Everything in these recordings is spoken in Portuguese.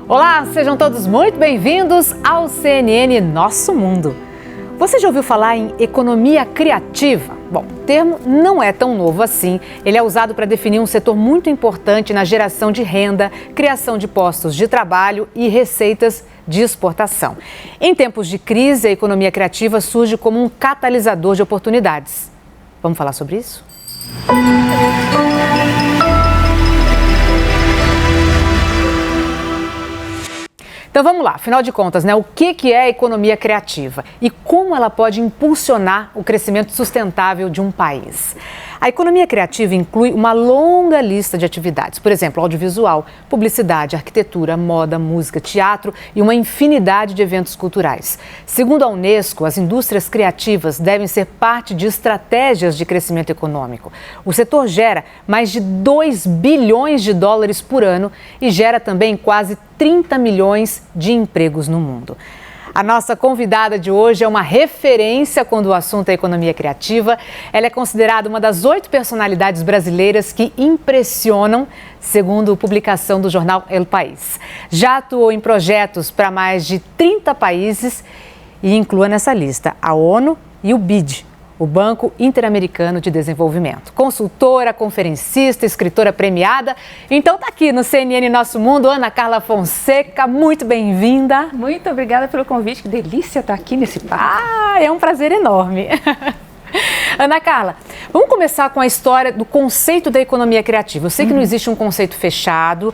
Olá, sejam todos muito bem-vindos ao CNN Nosso Mundo. Você já ouviu falar em economia criativa? Bom, o termo não é tão novo assim. Ele é usado para definir um setor muito importante na geração de renda, criação de postos de trabalho e receitas de exportação. Em tempos de crise, a economia criativa surge como um catalisador de oportunidades. Vamos falar sobre isso? Então vamos lá, afinal de contas, o que é a economia criativa e como ela pode impulsionar o crescimento sustentável de um país? A economia criativa inclui uma longa lista de atividades, por exemplo, audiovisual, publicidade, arquitetura, moda, música, teatro e uma infinidade de eventos culturais. Segundo a Unesco, as indústrias criativas devem ser parte de estratégias de crescimento econômico. O setor gera mais de 2 bilhões de dólares por ano e gera também quase 30 milhões de empregos no mundo. A nossa convidada de hoje é uma referência quando o assunto é economia criativa. Ela é considerada uma das 8 personalidades brasileiras que impressionam, segundo publicação do jornal El País. Já atuou em projetos para mais de 30 países e inclua nessa lista a ONU e o BID, o Banco Interamericano de Desenvolvimento. Consultora, conferencista, escritora premiada. Então tá aqui no CNN Nosso Mundo, Ana Carla Fonseca, muito bem-vinda. Muito obrigada pelo convite, que delícia estar aqui nesse papo. É um prazer enorme. Ana Carla, vamos começar com a história do conceito da economia criativa. Eu sei que não existe um conceito fechado.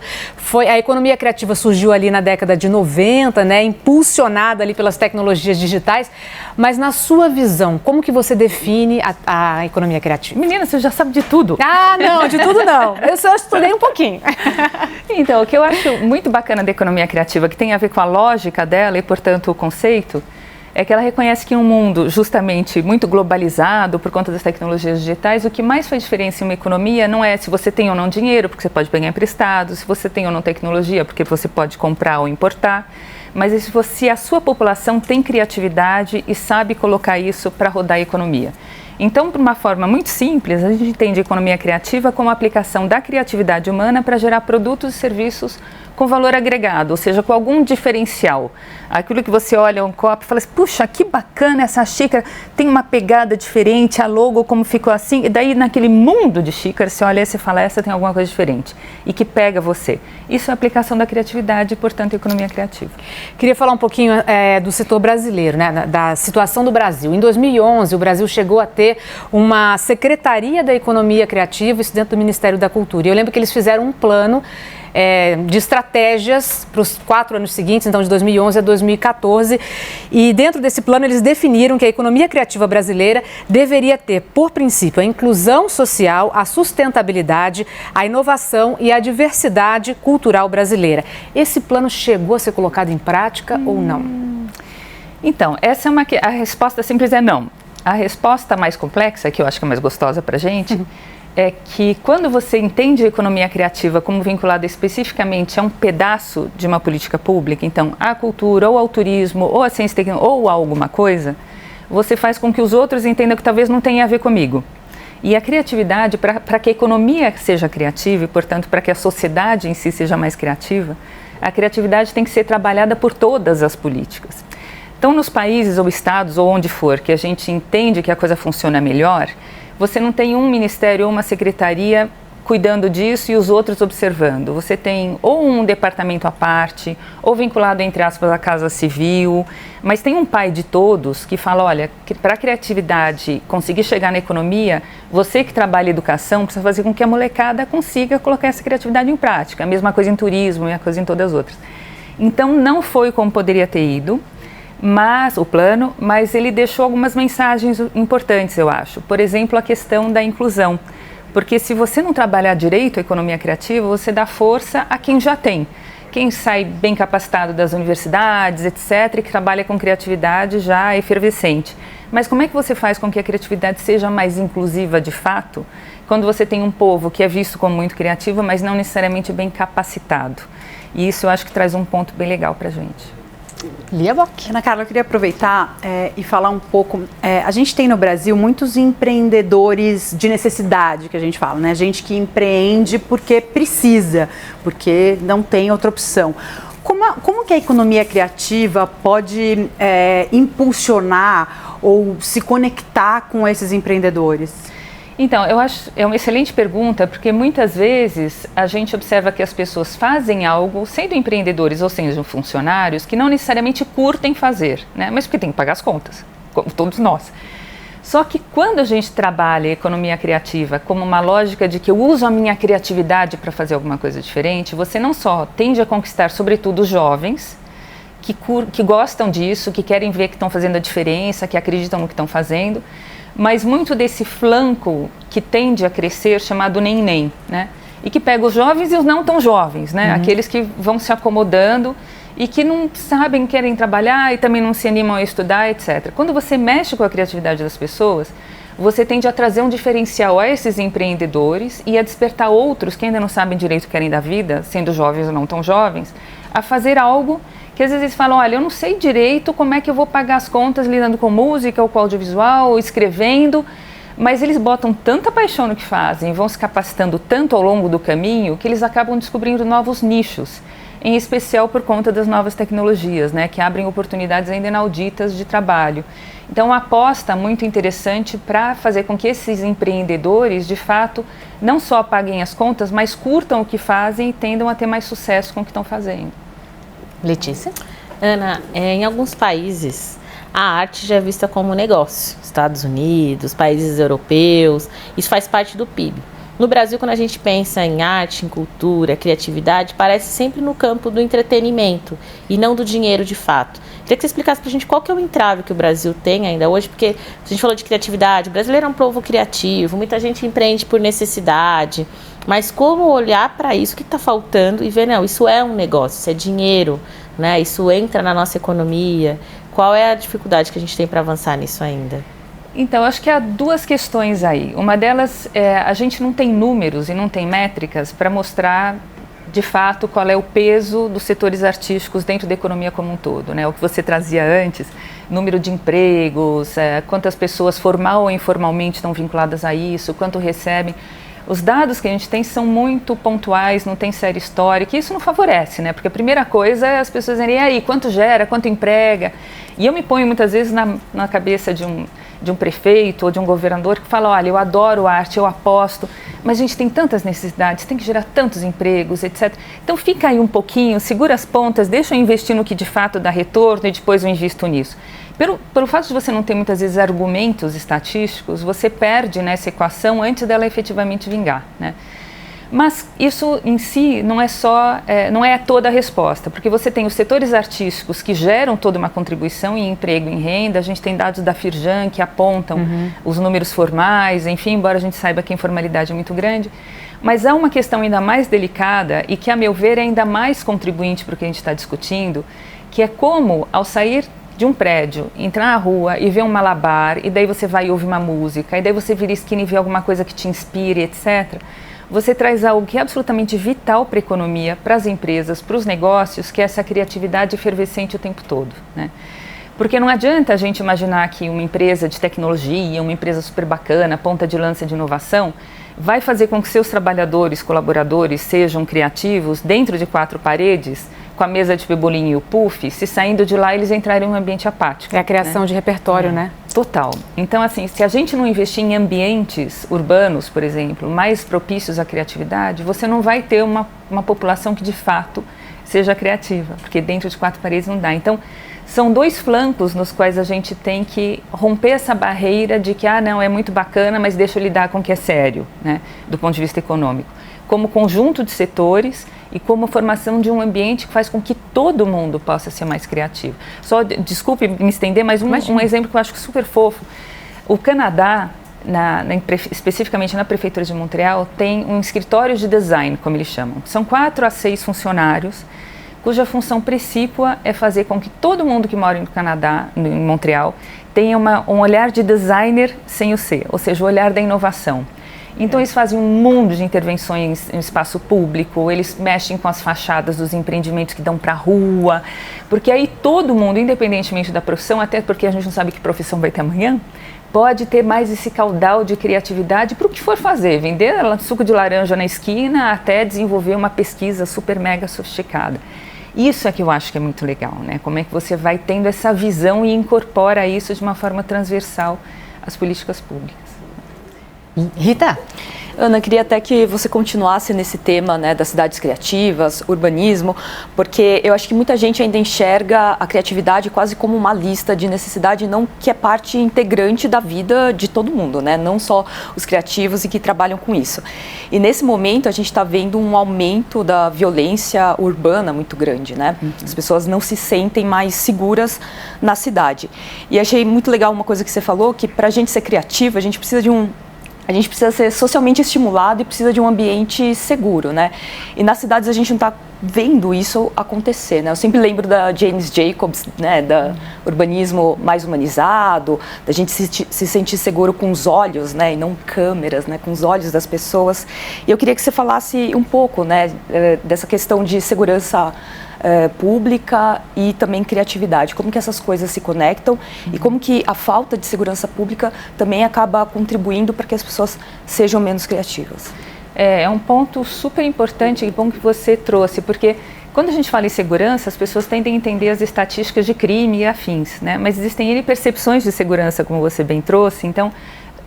A economia criativa surgiu ali na década de 90, impulsionada ali pelas tecnologias digitais. Mas na sua visão, como que você define a economia criativa? Menina, você já sabe de tudo. Não, de tudo não. Eu só estudei um pouquinho. Então, o que eu acho muito bacana da economia criativa, que tem a ver com a lógica dela e, portanto, o conceito, é que ela reconhece que em um mundo justamente muito globalizado por conta das tecnologias digitais, o que mais faz diferença em uma economia não é se você tem ou não dinheiro, porque você pode pegar emprestado, se você tem ou não tecnologia, porque você pode comprar ou importar, mas é se a sua população tem criatividade e sabe colocar isso para rodar a economia. Então, de uma forma muito simples, a gente entende a economia criativa como a aplicação da criatividade humana para gerar produtos e serviços com valor agregado, ou seja, com algum diferencial. Aquilo que você olha um copo e fala assim, puxa, que bacana essa xícara, tem uma pegada diferente, a logo como ficou assim, e daí naquele mundo de xícaras, você olha e você fala, essa tem alguma coisa diferente, e que pega você. Isso é a aplicação da criatividade e, portanto, economia criativa. Queria falar um pouquinho do setor brasileiro, da situação do Brasil. Em 2011, o Brasil chegou a ter uma Secretaria da Economia Criativa, isso dentro do Ministério da Cultura. E eu lembro que eles fizeram um plano de estratégias para os 4 anos seguintes, então de 2011 a 2014, e dentro desse plano eles definiram que a economia criativa brasileira deveria ter, por princípio, a inclusão social, a sustentabilidade, a inovação e a diversidade cultural brasileira. Esse plano chegou a ser colocado em prática ou não? Então, a resposta simples é não. A resposta mais complexa, que eu acho que é mais gostosa para a gente, é que quando você entende a economia criativa como vinculada especificamente a um pedaço de uma política pública, então a cultura, ou ao turismo, ou a ciência e tecnologia, ou a alguma coisa, você faz com que os outros entendam que talvez não tenha a ver comigo. E a criatividade, para que a economia seja criativa e, portanto, para que a sociedade em si seja mais criativa, a criatividade tem que ser trabalhada por todas as políticas. Então, nos países ou estados ou onde for que a gente entende que a coisa funciona melhor, você não tem um ministério ou uma secretaria cuidando disso e os outros observando. Você tem ou um departamento à parte, ou vinculado, entre aspas, à Casa Civil, mas tem um pai de todos que fala, olha, para a criatividade conseguir chegar na economia, você que trabalha em educação precisa fazer com que a molecada consiga colocar essa criatividade em prática. A mesma coisa em turismo e a coisa em todas as outras. Então, não foi como poderia ter ido. Mas ele deixou algumas mensagens importantes, eu acho. Por exemplo, a questão da inclusão. Porque se você não trabalhar direito a economia criativa, você dá força a quem já tem. Quem sai bem capacitado das universidades, etc., e que trabalha com criatividade já efervescente. Mas como é que você faz com que a criatividade seja mais inclusiva de fato, quando você tem um povo que é visto como muito criativo, mas não necessariamente bem capacitado? E isso eu acho que traz um ponto bem legal para a gente. Lia Bock. Ana Carla, eu queria aproveitar e falar um pouco. A gente tem no Brasil muitos empreendedores de necessidade, que a gente fala, né? Gente que empreende porque precisa, porque não tem outra opção. Como que a economia criativa pode impulsionar ou se conectar com esses empreendedores? Então, eu acho é uma excelente pergunta, porque muitas vezes a gente observa que as pessoas fazem algo, sendo empreendedores ou sendo funcionários, que não necessariamente curtem fazer, né? Mas porque tem que pagar as contas, como todos nós. Só que quando a gente trabalha a economia criativa como uma lógica de que eu uso a minha criatividade para fazer alguma coisa diferente, você não só tende a conquistar, sobretudo, os jovens, que gostam disso, que querem ver que estão fazendo a diferença, que acreditam no que estão fazendo, mas muito desse flanco que tende a crescer, chamado nem-nem, né? E que pega os jovens e os não tão jovens, né? Aqueles que vão se acomodando e que não sabem, querem trabalhar e também não se animam a estudar, etc. Quando você mexe com a criatividade das pessoas, você tende a trazer um diferencial a esses empreendedores e a despertar outros que ainda não sabem direito o que querem da vida, sendo jovens ou não tão jovens, a fazer algo que às vezes eles falam, olha, eu não sei direito como é que eu vou pagar as contas lidando com música ou com audiovisual ou escrevendo, mas eles botam tanta paixão no que fazem, vão se capacitando tanto ao longo do caminho que eles acabam descobrindo novos nichos, em especial por conta das novas tecnologias, né, que abrem oportunidades ainda inauditas de trabalho. Então, uma aposta muito interessante para fazer com que esses empreendedores, de fato, não só paguem as contas, mas curtam o que fazem e tendam a ter mais sucesso com o que estão fazendo. Letícia? Ana, em alguns países a arte já é vista como negócio. Estados Unidos, países europeus, isso faz parte do PIB. No Brasil, quando a gente pensa em arte, em cultura, criatividade, parece sempre no campo do entretenimento e não do dinheiro de fato. Queria que você explicasse pra gente qual que é o entrave que o Brasil tem ainda hoje, porque a gente falou de criatividade, o brasileiro é um povo criativo, muita gente empreende por necessidade, mas como olhar para isso, o que está faltando e ver, não, isso é um negócio, isso é dinheiro, né? Isso entra na nossa economia. Qual é a dificuldade que a gente tem para avançar nisso ainda? Então, acho que há duas questões aí. Uma delas é a gente não tem números e não tem métricas para mostrar de fato qual é o peso dos setores artísticos dentro da economia como um todo, né? O que você trazia antes, número de empregos, quantas pessoas formal ou informalmente estão vinculadas a isso, quanto recebem. Os dados que a gente tem são muito pontuais, não tem série histórica, e isso não favorece, né? Porque a primeira coisa é as pessoas dizerem, e aí, quanto gera, quanto emprega? E eu me ponho muitas vezes na cabeça de um prefeito ou de um governador que fala, olha, eu adoro arte, eu aposto, mas a gente tem tantas necessidades, tem que gerar tantos empregos, etc. Então fica aí um pouquinho, segura as pontas, deixa eu investir no que de fato dá retorno e depois eu invisto nisso. Pelo fato de você não ter muitas vezes argumentos estatísticos, você perde nessa equação antes dela efetivamente vingar, né? Mas isso em si não é toda a resposta, porque você tem os setores artísticos que geram toda uma contribuição em emprego, em renda. A gente tem dados da Firjan que apontam os números formais, enfim, embora a gente saiba que a informalidade é muito grande. Mas há uma questão ainda mais delicada e que, a meu ver, é ainda mais contribuinte para o que a gente está discutindo, que é como, ao sair de um prédio, entrar na rua e ver um malabar, e daí você vai e ouve uma música, e daí você vira esquina e vê alguma coisa que te inspire, etc., você traz algo que é absolutamente vital para a economia, para as empresas, para os negócios, que é essa criatividade efervescente o tempo todo, né? Porque não adianta a gente imaginar que uma empresa de tecnologia, uma empresa super bacana, ponta de lança de inovação, vai fazer com que seus trabalhadores, colaboradores sejam criativos dentro de quatro paredes, com a mesa de pebolim e o puff, se saindo de lá eles entrarem em um ambiente apático. É a criação, né, de repertório, né? Total. Então, assim, se a gente não investir em ambientes urbanos, por exemplo, mais propícios à criatividade, você não vai ter uma população que de fato seja criativa, porque dentro de quatro paredes não dá. Então, são dois flancos nos quais a gente tem que romper essa barreira de que, não, é muito bacana, mas deixa eu lidar com o que é sério, né, do ponto de vista econômico. Como conjunto de setores e como formação de um ambiente que faz com que todo mundo possa ser mais criativo. Só, desculpe me estender, mas um exemplo que eu acho super fofo. O Canadá, especificamente na Prefeitura de Montreal, tem um escritório de design, como eles chamam. São 4 a 6 funcionários, cuja função precípua é fazer com que todo mundo que mora no Canadá, em Montreal, tenha um olhar de designer sem o C, ou seja, o olhar da inovação. Então eles fazem um mundo de intervenções no espaço público, eles mexem com as fachadas dos empreendimentos que dão para a rua, porque aí todo mundo, independentemente da profissão, até porque a gente não sabe que profissão vai ter amanhã, pode ter mais esse caudal de criatividade para o que for fazer, vender suco de laranja na esquina até desenvolver uma pesquisa super mega sofisticada. Isso é que eu acho que é muito legal, né? Como é que você vai tendo essa visão e incorpora isso de uma forma transversal às políticas públicas. Rita? Ana, queria até que você continuasse nesse tema, né, das cidades criativas, urbanismo, porque eu acho que muita gente ainda enxerga a criatividade quase como uma lista de necessidade, não que é parte integrante da vida de todo mundo, né, não só os criativos e que trabalham com isso. E nesse momento a gente está vendo um aumento da violência urbana muito grande, né? As pessoas não se sentem mais seguras na cidade. E achei muito legal uma coisa que você falou, que para a gente ser criativa, a gente precisa ser socialmente estimulado e precisa de um ambiente seguro, né? E nas cidades a gente não está vendo isso acontecer, né? Eu sempre lembro da James Jacobs, né? Da urbanismo mais humanizado, da gente se sentir seguro com os olhos, né? E não câmeras, né? Com os olhos das pessoas. E eu queria que você falasse um pouco, né? Dessa questão de segurança pública e também criatividade, como que essas coisas se conectam e como que a falta de segurança pública também acaba contribuindo para que as pessoas sejam menos criativas. É um ponto super importante e bom que você trouxe, porque quando a gente fala em segurança, as pessoas tendem a entender as estatísticas de crime e afins, né? Mas existem N percepções de segurança, como você bem trouxe, então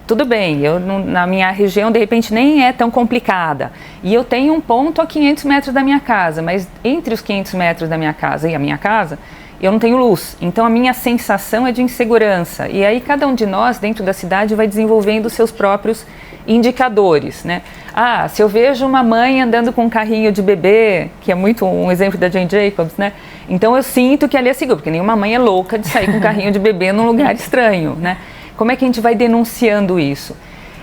tudo bem, na minha região de repente nem é tão complicada e eu tenho um ponto a 500 metros da minha casa, mas entre os 500 metros da minha casa e a minha casa eu não tenho luz, então a minha sensação é de insegurança e aí cada um de nós dentro da cidade vai desenvolvendo seus próprios indicadores, né? Se eu vejo uma mãe andando com um carrinho de bebê, que é muito um exemplo da Jane Jacobs, né? Então eu sinto que ali é seguro, porque nenhuma mãe é louca de sair com um carrinho de bebê num lugar estranho, né? Como é que a gente vai denunciando isso?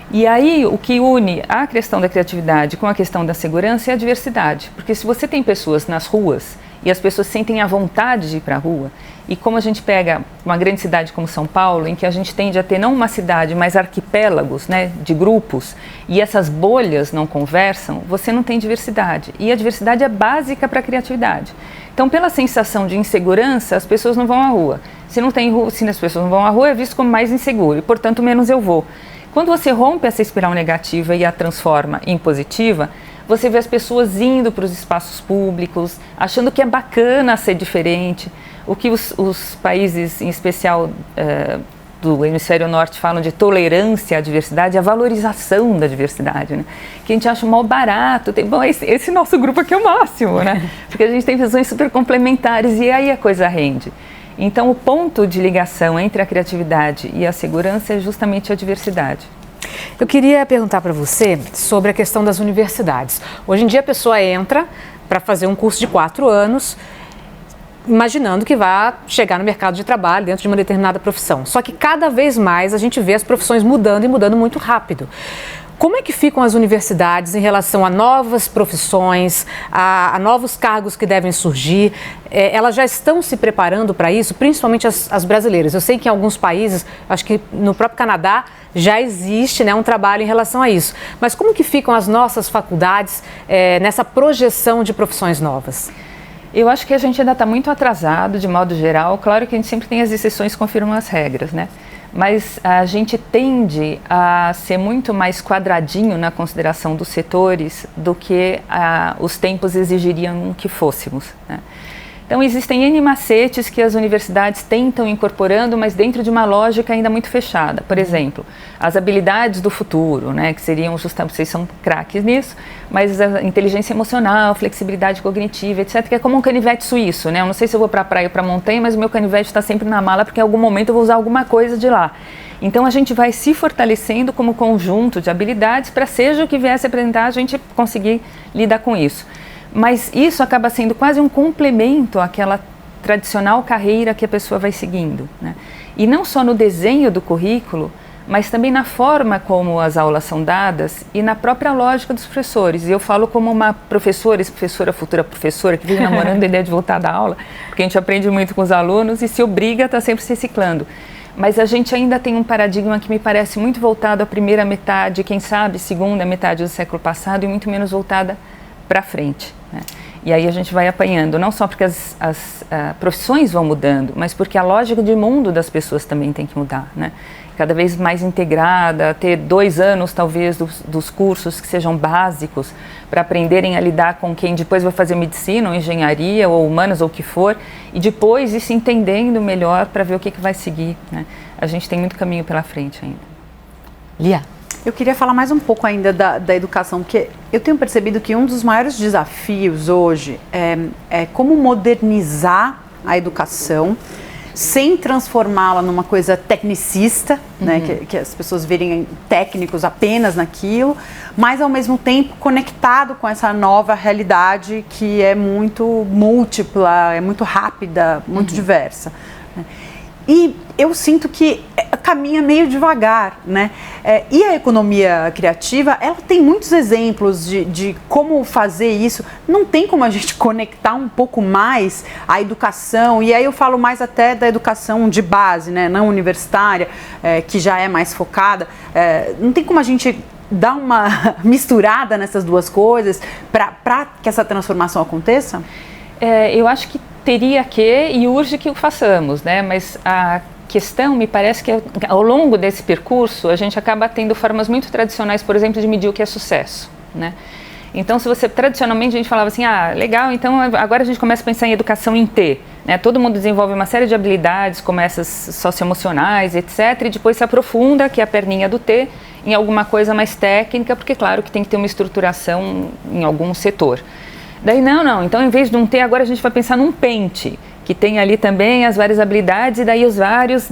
E aí, o que une a questão da criatividade com a questão da segurança é a diversidade. Porque se você tem pessoas nas ruas e as pessoas sentem a vontade de ir para a rua, e como a gente pega uma grande cidade como São Paulo, em que a gente tende a ter não uma cidade, mas arquipélagos, né, de grupos, e essas bolhas não conversam, você não tem diversidade. E a diversidade é básica para a criatividade. Então, pela sensação de insegurança, as pessoas não vão à rua. Se as pessoas não vão à rua, é visto como mais inseguro e, portanto, menos eu vou. Quando você rompe essa espiral negativa e a transforma em positiva, você vê as pessoas indo para os espaços públicos, achando que é bacana ser diferente. O que os países, em especial do hemisfério norte, falam de tolerância à diversidade, a valorização da diversidade, né? Que a gente acha mal barato. Bom, esse nosso grupo aqui é o máximo, né? Porque a gente tem visões super complementares e aí a coisa rende. Então, o ponto de ligação entre a criatividade e a segurança é justamente a diversidade. Eu queria perguntar para você sobre a questão das universidades. Hoje em dia a pessoa entra para fazer um curso de 4 anos, imaginando que vai chegar no mercado de trabalho dentro de uma determinada profissão. Só que cada vez mais a gente vê as profissões mudando e mudando muito rápido. Como é que ficam as universidades em relação a novas profissões, a novos cargos que devem surgir? Elas já estão se preparando para isso, principalmente as brasileiras. Eu sei que em alguns países, acho que no próprio Canadá, já existe, né, um trabalho em relação a isso. Mas como que ficam as nossas faculdades nessa projeção de profissões novas? Eu acho que a gente ainda está muito atrasado, de modo geral. Claro que a gente sempre tem as exceções que confirmam as regras, né? Mas a gente tende a ser muito mais quadradinho na consideração dos setores do que os tempos exigiriam que fôssemos, né? Então, existem N macetes que as universidades tentam incorporando, mas dentro de uma lógica ainda muito fechada. Por exemplo, as habilidades do futuro, né, que seriam justamente, vocês são craques nisso, mas a inteligência emocional, flexibilidade cognitiva, etc., que é como um canivete suíço, né? Eu não sei se eu vou para a praia ou para a montanha, mas o meu canivete está sempre na mala, porque em algum momento eu vou usar alguma coisa de lá. Então, a gente vai se fortalecendo como conjunto de habilidades para, seja o que viesse apresentar, a gente conseguir lidar com isso. Mas isso acaba sendo quase um complemento àquela tradicional carreira que a pessoa vai seguindo, né? E não só no desenho do currículo, mas também na forma como as aulas são dadas e na própria lógica dos professores. E eu falo como uma professora, futura professora, que vive namorando a ideia de voltar da aula, porque a gente aprende muito com os alunos e se obriga a estar sempre se reciclando. Mas a gente ainda tem um paradigma que me parece muito voltado à primeira metade, quem sabe segunda metade do século passado, e muito menos voltada para frente, né? E aí a gente vai apanhando, não só porque as profissões vão mudando, mas porque a lógica de mundo das pessoas também tem que mudar, né? Cada vez mais integrada, ter 2 anos talvez dos cursos que sejam básicos para aprenderem a lidar com quem depois vai fazer medicina ou engenharia ou humanas ou o que for, e depois ir se entendendo melhor para ver o que vai seguir, né? A gente tem muito caminho pela frente ainda. Lia. Eu queria falar mais um pouco ainda da educação, porque eu tenho percebido que um dos maiores desafios hoje é como modernizar a educação sem transformá-la numa coisa tecnicista, né, que as pessoas virem técnicos apenas naquilo, mas ao mesmo tempo conectado com essa nova realidade que é muito múltipla, é muito rápida, muito diversa, né? E eu sinto que caminha meio devagar, né? E a economia criativa, ela tem muitos exemplos de como fazer isso. Não tem como a gente conectar um pouco mais a educação, e aí eu falo mais até da educação de base, né? Não universitária, que já é mais focada. Não tem como a gente dar uma misturada nessas duas coisas para que essa transformação aconteça? Eu acho que teria que e urge que o façamos, né? Mas a questão, me parece que ao longo desse percurso a gente acaba tendo formas muito tradicionais, por exemplo, de medir o que é sucesso, né? Então, se você, tradicionalmente, a gente falava assim, legal, então agora a gente começa a pensar em educação em T, né? Todo mundo desenvolve uma série de habilidades, como essas socioemocionais, etc., e depois se aprofunda, que é a perninha do T, em alguma coisa mais técnica, porque, claro, que tem que ter uma estruturação em algum setor. Daí, não, então em vez de um T, agora a gente vai pensar num pente, que tem ali também as várias habilidades e daí os vários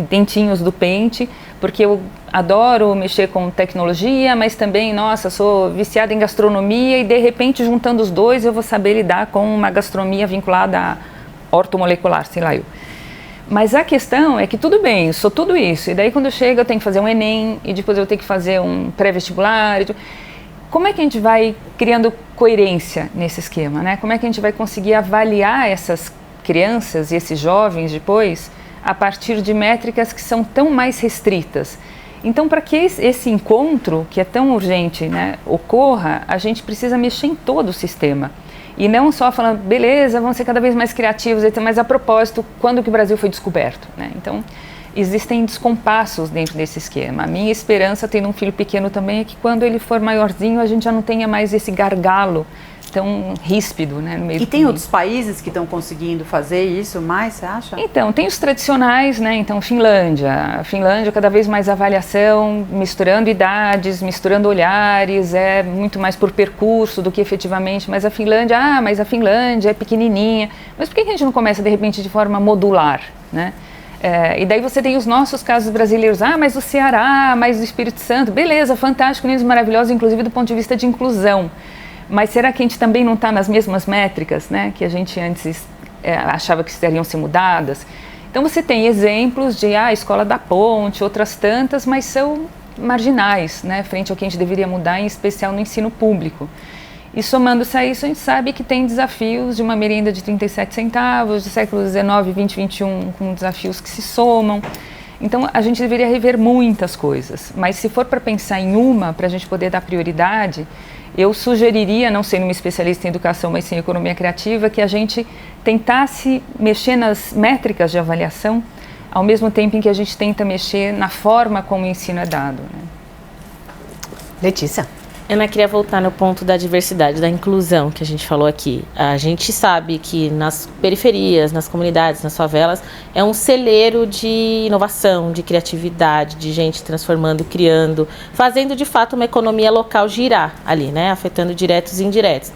dentinhos do pente, porque eu adoro mexer com tecnologia, mas também, nossa, sou viciada em gastronomia e de repente juntando os dois eu vou saber lidar com uma gastronomia vinculada a ortomolecular, sei lá eu. Mas a questão é que tudo bem, eu sou tudo isso, e daí quando eu chego eu tenho que fazer um Enem e depois eu tenho que fazer um pré-vestibular. Como é que a gente vai criando coerência nesse esquema, né? Como é que a gente vai conseguir avaliar essas crianças e esses jovens depois a partir de métricas que são tão mais restritas? Então, para que esse encontro, que é tão urgente, né, ocorra, a gente precisa mexer em todo o sistema. E não só falando, beleza, vamos ser cada vez mais criativos, mas a propósito, quando que o Brasil foi descoberto, né? Então, existem descompassos dentro desse esquema. A minha esperança, tendo um filho pequeno também, é que quando ele for maiorzinho, a gente já não tenha mais esse gargalo tão ríspido, né, no meio do tem caminho. outros países que estão conseguindo fazer isso mais, você acha? Então, tem os tradicionais, né? Então, A Finlândia, cada vez mais avaliação, misturando idades, misturando olhares, é muito mais por percurso do que efetivamente, mas a Finlândia é pequenininha. Mas por que a gente não começa, de repente, de forma modular, né? E daí você tem os nossos casos brasileiros, mas o Ceará, mas o Espírito Santo, beleza, fantástico, lindos, maravilhosos, inclusive do ponto de vista de inclusão. Mas será que a gente também não está nas mesmas métricas, né, que a gente antes achava que seriam ser mudadas? Então você tem exemplos de a Escola da Ponte, outras tantas, mas são marginais, né, frente ao que a gente deveria mudar, em especial no ensino público. E somando-se a isso, a gente sabe que tem desafios de uma merenda de 37 centavos, do século XIX, XX, XXI, com desafios que se somam. Então, a gente deveria rever muitas coisas, mas se for para pensar em uma, para a gente poder dar prioridade, eu sugeriria, não sendo uma especialista em educação, mas sim em economia criativa, que a gente tentasse mexer nas métricas de avaliação, ao mesmo tempo em que a gente tenta mexer na forma como o ensino é dado, né? Letícia. Ana, queria voltar no ponto da diversidade, da inclusão que a gente falou aqui. A gente sabe que nas periferias, nas comunidades, nas favelas, é um celeiro de inovação, de criatividade, de gente transformando, criando, fazendo de fato uma economia local girar ali, né? Afetando diretos e indiretos.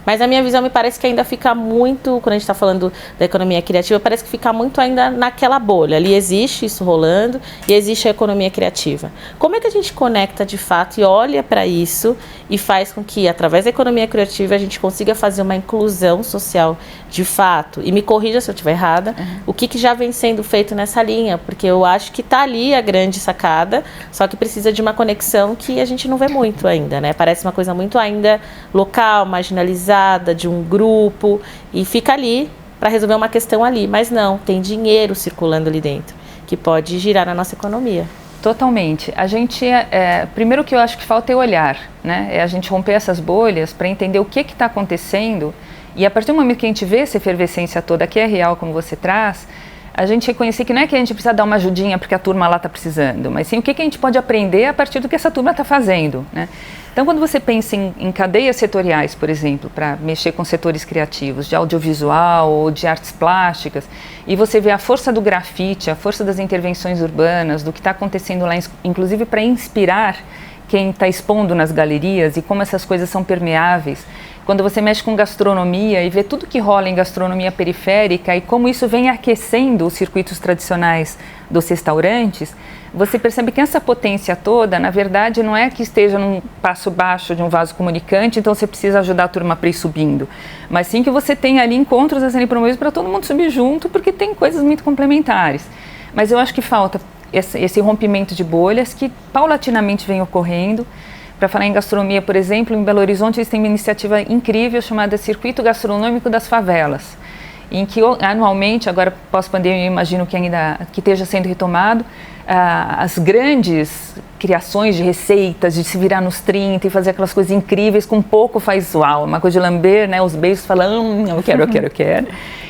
Mas a minha visão me parece que ainda fica muito, quando a gente está falando da economia criativa, parece que fica muito ainda naquela bolha. Ali existe isso rolando e existe a economia criativa. Como é que a gente conecta de fato e olha para isso e faz com que, através da economia criativa, a gente consiga fazer uma inclusão social de fato? E me corrija se eu estiver errada, o que já vem sendo feito nessa linha? Porque eu acho que está ali a grande sacada, só que precisa de uma conexão que a gente não vê muito ainda, né? Parece uma coisa muito ainda local, marginalizada, de um grupo, e fica ali para resolver uma questão ali, mas não, tem dinheiro circulando ali dentro. que pode girar na nossa economia. Totalmente. A gente, primeiro que eu acho que falta é olhar, né? É a gente romper essas bolhas para entender o que está acontecendo e a partir do momento que a gente vê essa efervescência toda, que é real como você traz, a gente reconhecer que não é que a gente precisa dar uma ajudinha porque a turma lá está precisando, mas sim o que a gente pode aprender a partir do que essa turma está fazendo, né? Então, quando você pensa em cadeias setoriais, por exemplo, para mexer com setores criativos, de audiovisual ou de artes plásticas, e você vê a força do grafite, a força das intervenções urbanas, do que está acontecendo lá, inclusive para inspirar quem está expondo nas galerias e como essas coisas são permeáveis. Quando você mexe com gastronomia e vê tudo que rola em gastronomia periférica e como isso vem aquecendo os circuitos tradicionais dos restaurantes, você percebe que essa potência toda, na verdade, não é que esteja num passo baixo de um vaso comunicante, então você precisa ajudar a turma para ir subindo, mas sim que você tem ali encontros a serem promovidos para todo mundo subir junto, porque tem coisas muito complementares. Mas eu acho que falta esse rompimento de bolhas que paulatinamente vem ocorrendo. Para falar em gastronomia, por exemplo, em Belo Horizonte eles têm uma iniciativa incrível chamada Circuito Gastronômico das Favelas, em que anualmente, agora pós-pandemia, eu imagino que ainda que esteja sendo retomado, as grandes criações de receitas, de se virar nos 30 e fazer aquelas coisas incríveis, com pouco faz uau, uma coisa de lamber, né, os beijos falando, eu quero.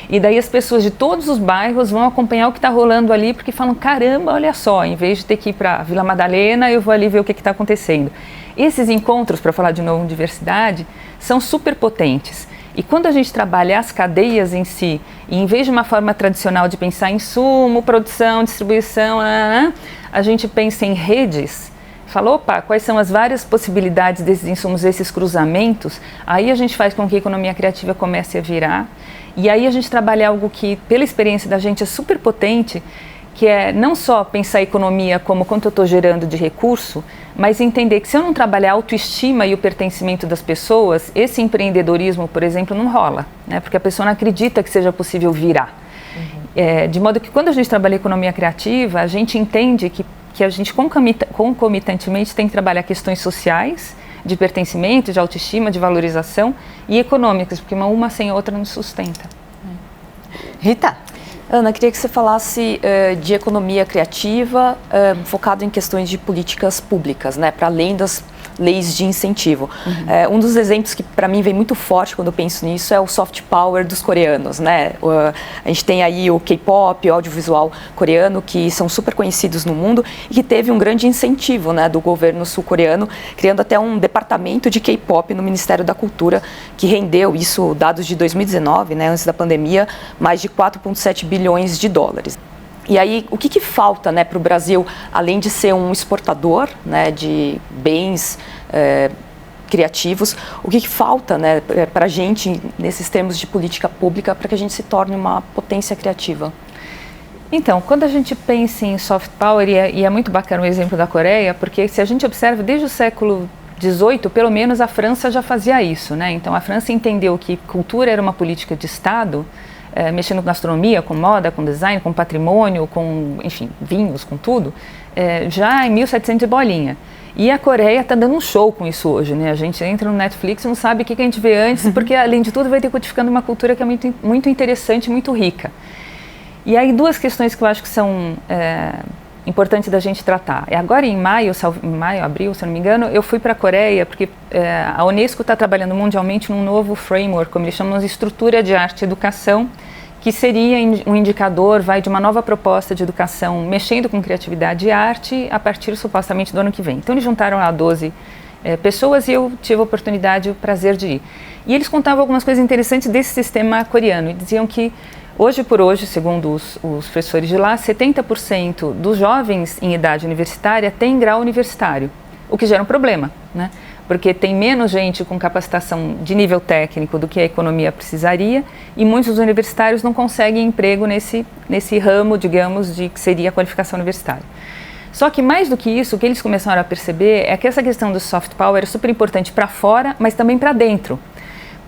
E daí as pessoas de todos os bairros vão acompanhar o que está rolando ali, porque falam, caramba, olha só, em vez de ter que ir para Vila Madalena, eu vou ali ver o que está acontecendo. Esses encontros, para falar de novo em diversidade, são super potentes. E quando a gente trabalha as cadeias em si, e em vez de uma forma tradicional de pensar em insumo, produção, distribuição, a gente pensa em redes, fala, opa, quais são as várias possibilidades desses insumos, desses cruzamentos, aí a gente faz com que a economia criativa comece a virar, e aí a gente trabalha algo que, pela experiência da gente, é super potente, que é não só pensar a economia como quanto eu estou gerando de recurso, mas entender que se eu não trabalhar a autoestima e o pertencimento das pessoas, esse empreendedorismo, por exemplo, não rola, né? Porque a pessoa não acredita que seja possível virar. De modo que quando a gente trabalha a economia criativa, a gente entende que a gente concomitantemente tem que trabalhar questões sociais, de pertencimento, de autoestima, de valorização e econômicas, porque uma sem a outra não sustenta. Rita? Ana, queria que você falasse de economia criativa, focado em questões de políticas públicas, né, para além das leis de incentivo. Um dos exemplos que para mim vem muito forte quando eu penso nisso é o soft power dos coreanos, né? A gente tem aí o K-pop, o audiovisual coreano, que são super conhecidos no mundo e que teve um grande incentivo, né, do governo sul-coreano, criando até um departamento de K-pop no Ministério da Cultura, que rendeu, isso dados de 2019, né, antes da pandemia, mais de 4,7 bilhões de dólares. E aí, o que falta, né, para o Brasil, além de ser um exportador, né, de bens criativos, o que falta, né, para a gente, nesses termos de política pública, para que a gente se torne uma potência criativa? Então, quando a gente pensa em soft power, e é muito bacana o exemplo da Coreia, porque se a gente observa, desde o século XVIII, pelo menos a França já fazia isso, né? Então, a França entendeu que cultura era uma política de Estado, mexendo com gastronomia, com moda, com design, com patrimônio, com, enfim, vinhos, com tudo, já em 1700 e bolinha. E a Coreia está dando um show com isso hoje, né? A gente entra no Netflix e não sabe o que a gente vê antes, porque, além de tudo, vai decodificando uma cultura que é muito, muito interessante, muito rica. E aí, duas questões que eu acho que são importantes da gente tratar. Agora, em maio, abril, se eu não me engano, eu fui para a Coreia, porque a Unesco está trabalhando mundialmente num novo framework, como eles chamam de estrutura de arte e educação, que seria um indicador, de uma nova proposta de educação mexendo com criatividade e arte a partir, supostamente, do ano que vem. Então, eles juntaram lá 12 pessoas e eu tive a oportunidade, o prazer de ir. E eles contavam algumas coisas interessantes desse sistema coreano e diziam que, hoje por hoje, segundo os professores de lá, 70% dos jovens em idade universitária têm grau universitário, o que gera um problema, né? Porque tem menos gente com capacitação de nível técnico do que a economia precisaria e muitos dos universitários não conseguem emprego nesse ramo, digamos, de que seria a qualificação universitária. Só que mais do que isso, o que eles começaram a perceber é que essa questão do soft power é super importante para fora, mas também para dentro.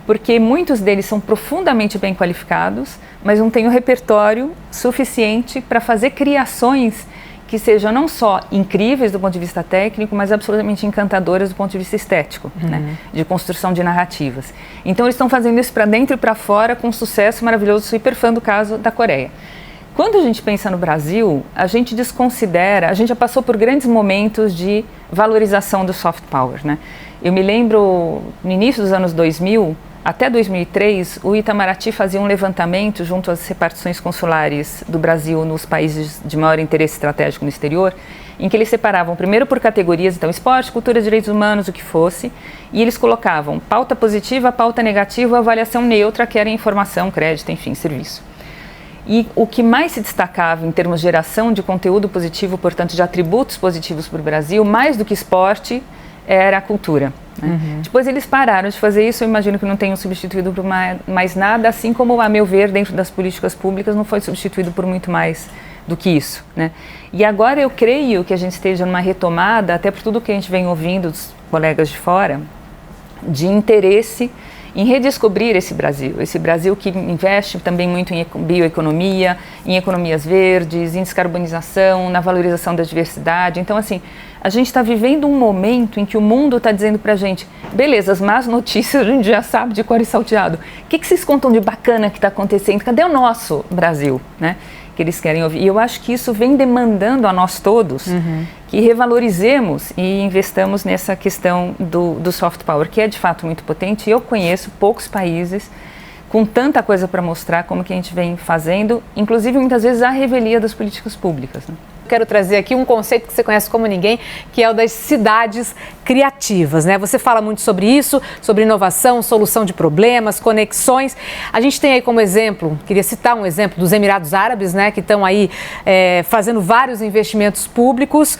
Porque muitos deles são profundamente bem qualificados, mas não têm o repertório suficiente para fazer criações que sejam não só incríveis do ponto de vista técnico, mas absolutamente encantadoras do ponto de vista estético, né? De construção de narrativas. Então eles estão fazendo isso para dentro e para fora com um sucesso maravilhoso, super fã do caso da Coreia. Quando a gente pensa no Brasil, a gente desconsidera, a gente já passou por grandes momentos de valorização do soft power, né? Eu me lembro, no início dos anos 2000, até 2003, o Itamaraty fazia um levantamento junto às repartições consulares do Brasil nos países de maior interesse estratégico no exterior, em que eles separavam primeiro por categorias, então esporte, cultura, direitos humanos, o que fosse, e eles colocavam pauta positiva, pauta negativa, avaliação neutra, que era informação, crédito, enfim, serviço. E o que mais se destacava em termos de geração de conteúdo positivo, portanto de atributos positivos para o Brasil, mais do que esporte, era a cultura. Né? Depois eles pararam de fazer isso, eu imagino que não tenham substituído por mais nada, assim como, a meu ver, dentro das políticas públicas não foi substituído por muito mais do que isso. Né? E agora eu creio que a gente esteja numa retomada, até por tudo que a gente vem ouvindo dos colegas de fora, de interesse em redescobrir esse Brasil que investe também muito em bioeconomia, em economias verdes, em descarbonização, na valorização da diversidade. Então, assim, a gente está vivendo um momento em que o mundo está dizendo para a gente, beleza, as más notícias a gente já sabe de cor e salteado. O que vocês contam de bacana que está acontecendo? Cadê o nosso Brasil, né? Que eles querem ouvir. E eu acho que isso vem demandando a nós todos que revalorizemos e investamos nessa questão do soft power, que é de fato muito potente. E eu conheço poucos países com tanta coisa para mostrar como que a gente vem fazendo, inclusive muitas vezes a revelia das políticas públicas. Né? Quero trazer aqui um conceito que você conhece como ninguém, que é o das cidades criativas, né? Você fala muito sobre isso, sobre inovação, solução de problemas, conexões. A gente tem aí como exemplo, queria citar um exemplo dos Emirados Árabes, né? Que estão aí fazendo vários investimentos públicos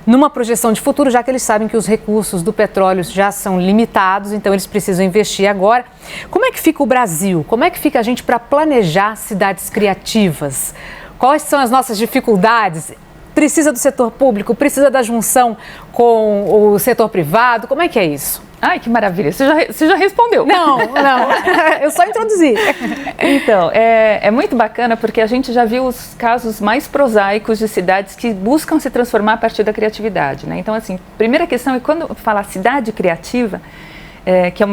numa projeção de futuro, já que eles sabem que os recursos do petróleo já são limitados, então eles precisam investir agora. Como é que fica o Brasil? Como é que fica a gente para planejar cidades criativas? Quais são as nossas dificuldades? Precisa do setor público? Precisa da junção com o setor privado? Como é que é isso? Ai, que maravilha! Você já respondeu. Não. Eu só introduzi. Então, é muito bacana porque a gente já viu os casos mais prosaicos de cidades que buscam se transformar a partir da criatividade, né? Então, assim, primeira questão é quando falar cidade criativa, que é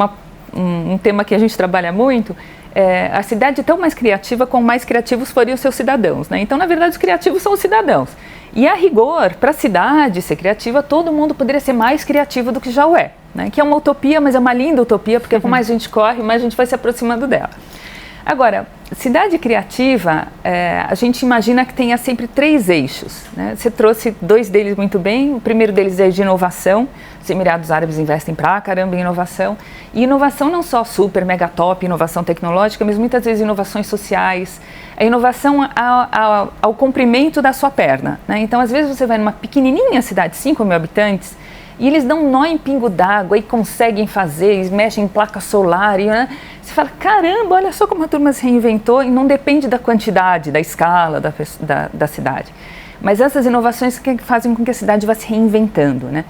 um tema que a gente trabalha muito, a cidade é tão mais criativa como mais criativos forem os seus cidadãos, né? Então, na verdade, os criativos são os cidadãos. E a rigor, para a cidade ser criativa, todo mundo poderia ser mais criativo do que já o é, né? Que é uma utopia, mas é uma linda utopia, porque quanto mais a gente corre, mais a gente vai se aproximando dela. Agora, cidade criativa, a gente imagina que tenha sempre 3 eixos, né? Você trouxe 2 deles muito bem. O primeiro deles é de inovação. Os Emirados Árabes investem pra caramba em inovação. E inovação não só super, mega top, inovação tecnológica, mas muitas vezes inovações sociais. A inovação ao comprimento da sua perna, né? Então, às vezes você vai numa pequenininha cidade, 5 mil habitantes, e eles dão um nó em pingo d'água e conseguem fazer, e mexem em placa solar, né? Você fala, caramba, olha só como a turma se reinventou, e não depende da quantidade, da escala da cidade. Mas essas inovações que fazem com que a cidade vá se reinventando, né?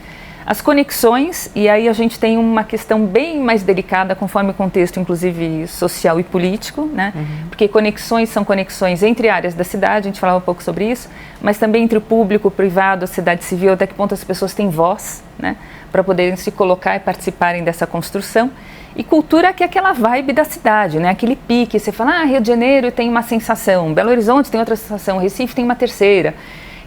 As conexões, e aí a gente tem uma questão bem mais delicada conforme o contexto, inclusive social e político, né? Porque conexões são conexões entre áreas da cidade, a gente falava um pouco sobre isso, mas também entre o público, o privado, a sociedade civil, até que ponto as pessoas têm voz, né? Para poderem se colocar e participarem dessa construção. E cultura, que é aquela vibe da cidade, né? Aquele pique, você fala, Rio de Janeiro tem uma sensação, Belo Horizonte tem outra sensação, Recife tem uma terceira.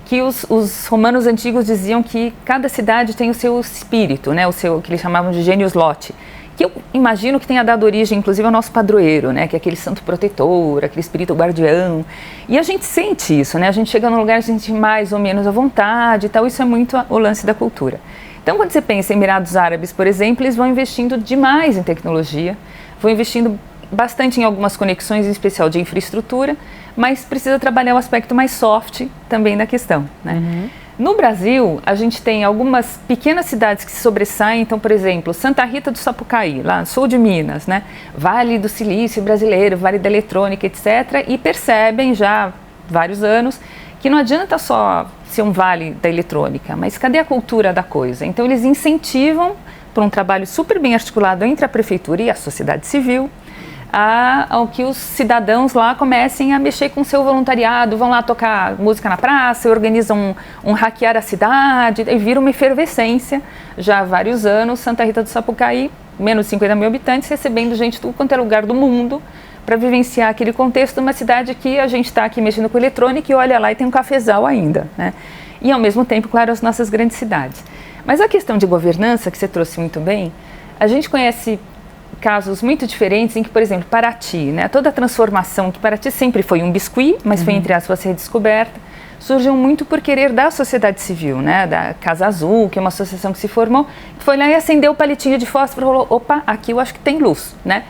Que os romanos antigos diziam que cada cidade tem o seu espírito, né? O que eles chamavam de genius loci, que eu imagino que tenha dado origem, inclusive, ao nosso padroeiro, né? Que é aquele santo protetor, aquele espírito guardião. E a gente sente isso, né? A gente chega num lugar, a gente sente mais ou menos à vontade e tal. Isso é muito o lance da cultura. Então, quando você pensa em Emirados Árabes, por exemplo, eles vão investindo demais em tecnologia, vão investindo bastante em algumas conexões, em especial de infraestrutura, mas precisa trabalhar o aspecto mais soft também da questão, né? No Brasil, a gente tem algumas pequenas cidades que se sobressaem. Então, por exemplo, Santa Rita do Sapucaí, lá no sul de Minas, né? Vale do Silício brasileiro, Vale da Eletrônica, etc. E percebem já há vários anos que não adianta só ser um vale da eletrônica, mas cadê a cultura da coisa? Então, eles incentivam, por um trabalho super bem articulado entre a prefeitura e a sociedade civil, ao que os cidadãos lá comecem a mexer com o seu voluntariado, vão lá tocar música na praça, organizam um hackear a cidade, e vira uma efervescência. Já há vários anos, Santa Rita do Sapucaí, menos de 50 mil habitantes, recebendo gente de tudo quanto é lugar do mundo para vivenciar aquele contexto de uma cidade que a gente está aqui mexendo com eletrônica e olha lá e tem um cafezal ainda, né? E ao mesmo tempo, claro, as nossas grandes cidades. Mas a questão de governança, que você trouxe muito bem, a gente conhece casos muito diferentes em que, por exemplo, Paraty, né? Toda a transformação, que Paraty sempre foi um biscuit, mas foi, entre aspas, redescoberta, surgiu muito por querer da sociedade civil, né? Da Casa Azul, que é uma associação que se formou, que foi lá e acendeu o palitinho de fósforo e falou, opa, aqui eu acho que tem luz, né?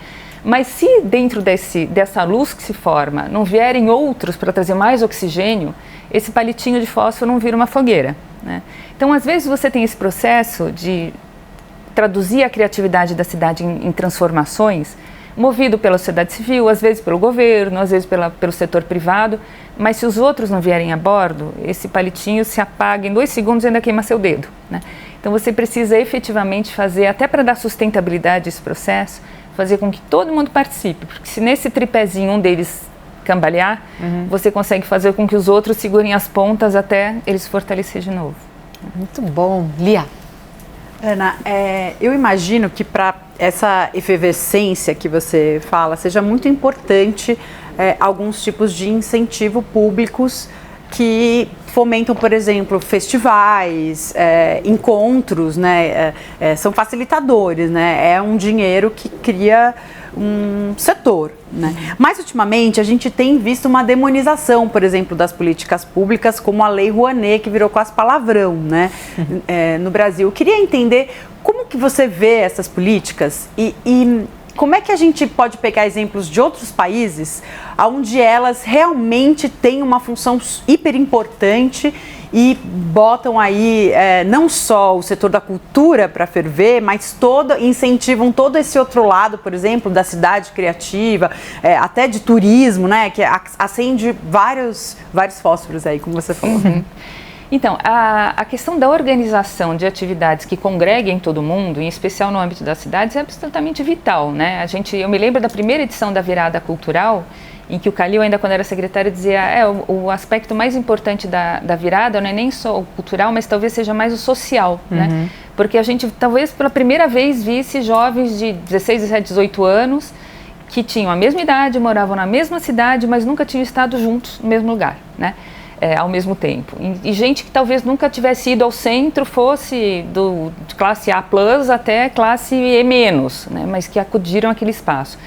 Mas se dentro dessa luz que se forma não vierem outros para trazer mais oxigênio, esse palitinho de fósforo não vira uma fogueira, né? Então, às vezes, você tem esse processo de traduzir a criatividade da cidade em transformações, movido pela sociedade civil, às vezes pelo governo, às vezes pelo setor privado, mas se os outros não vierem a bordo, esse palitinho se apaga em 2 segundos e ainda queima seu dedo, né? Então, você precisa efetivamente fazer, até para dar sustentabilidade a esse processo, fazer com que todo mundo participe, porque se nesse tripézinho um deles cambalear, você consegue fazer com que os outros segurem as pontas até eles se fortalecer de novo. Muito bom. Lia. Ana, eu imagino que para essa efervescência que você fala, seja muito importante alguns tipos de incentivo públicos que fomentam, por exemplo, festivais, encontros, né? São facilitadores, né? É um dinheiro que cria um setor, né? Mas ultimamente a gente tem visto uma demonização, por exemplo, das políticas públicas, como a Lei Rouanet, que virou quase palavrão, né? No Brasil. Eu queria entender como que você vê essas políticas e como é que a gente pode pegar exemplos de outros países onde elas realmente têm uma função hiper importante e botam aí não só o setor da cultura para ferver, mas incentivam todo esse outro lado, por exemplo, da cidade criativa, até de turismo, né, que acende vários fósforos aí, como você falou. Então, a questão da organização de atividades que congreguem todo mundo, em especial no âmbito das cidades, é absolutamente vital, né? Eu me lembro da primeira edição da Virada Cultural, em que o Calil, ainda quando era secretário, dizia o aspecto mais importante da virada não é nem só o cultural, mas talvez seja mais o social, né? Porque a gente, talvez pela primeira vez, visse jovens de 16, 17, 18 anos que tinham a mesma idade, moravam na mesma cidade, mas nunca tinham estado juntos no mesmo lugar, né? Ao mesmo tempo. E gente que talvez nunca tivesse ido ao centro, fosse de classe A+ até classe E-, né? Mas que acudiram àquele espaço.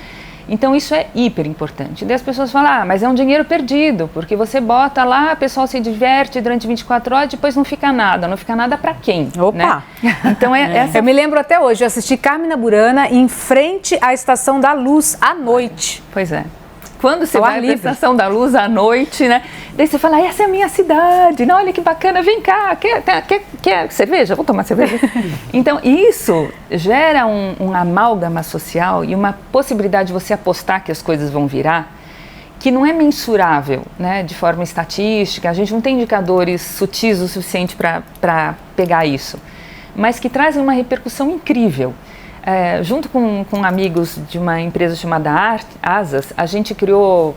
Então, isso é hiper importante. Daí as pessoas falam, mas é um dinheiro perdido, porque você bota lá, o pessoal se diverte durante 24 horas, depois não fica nada. Não fica nada para quem? Opa! Né? Então, essa... Eu me lembro até hoje, eu assisti Carmina Burana em frente à Estação da Luz à noite. Pois é. Quando você vai para a Estação da Luz à noite, né? Daí você fala, essa é a minha cidade, não, olha que bacana, vem cá, quer cerveja? Vou tomar cerveja. Então, isso gera um amálgama social e uma possibilidade de você apostar que as coisas vão virar, que não é mensurável, né, de forma estatística, a gente não tem indicadores sutis o suficiente para pegar isso, mas que trazem uma repercussão incrível. Junto com amigos de uma empresa chamada Asas, a gente criou,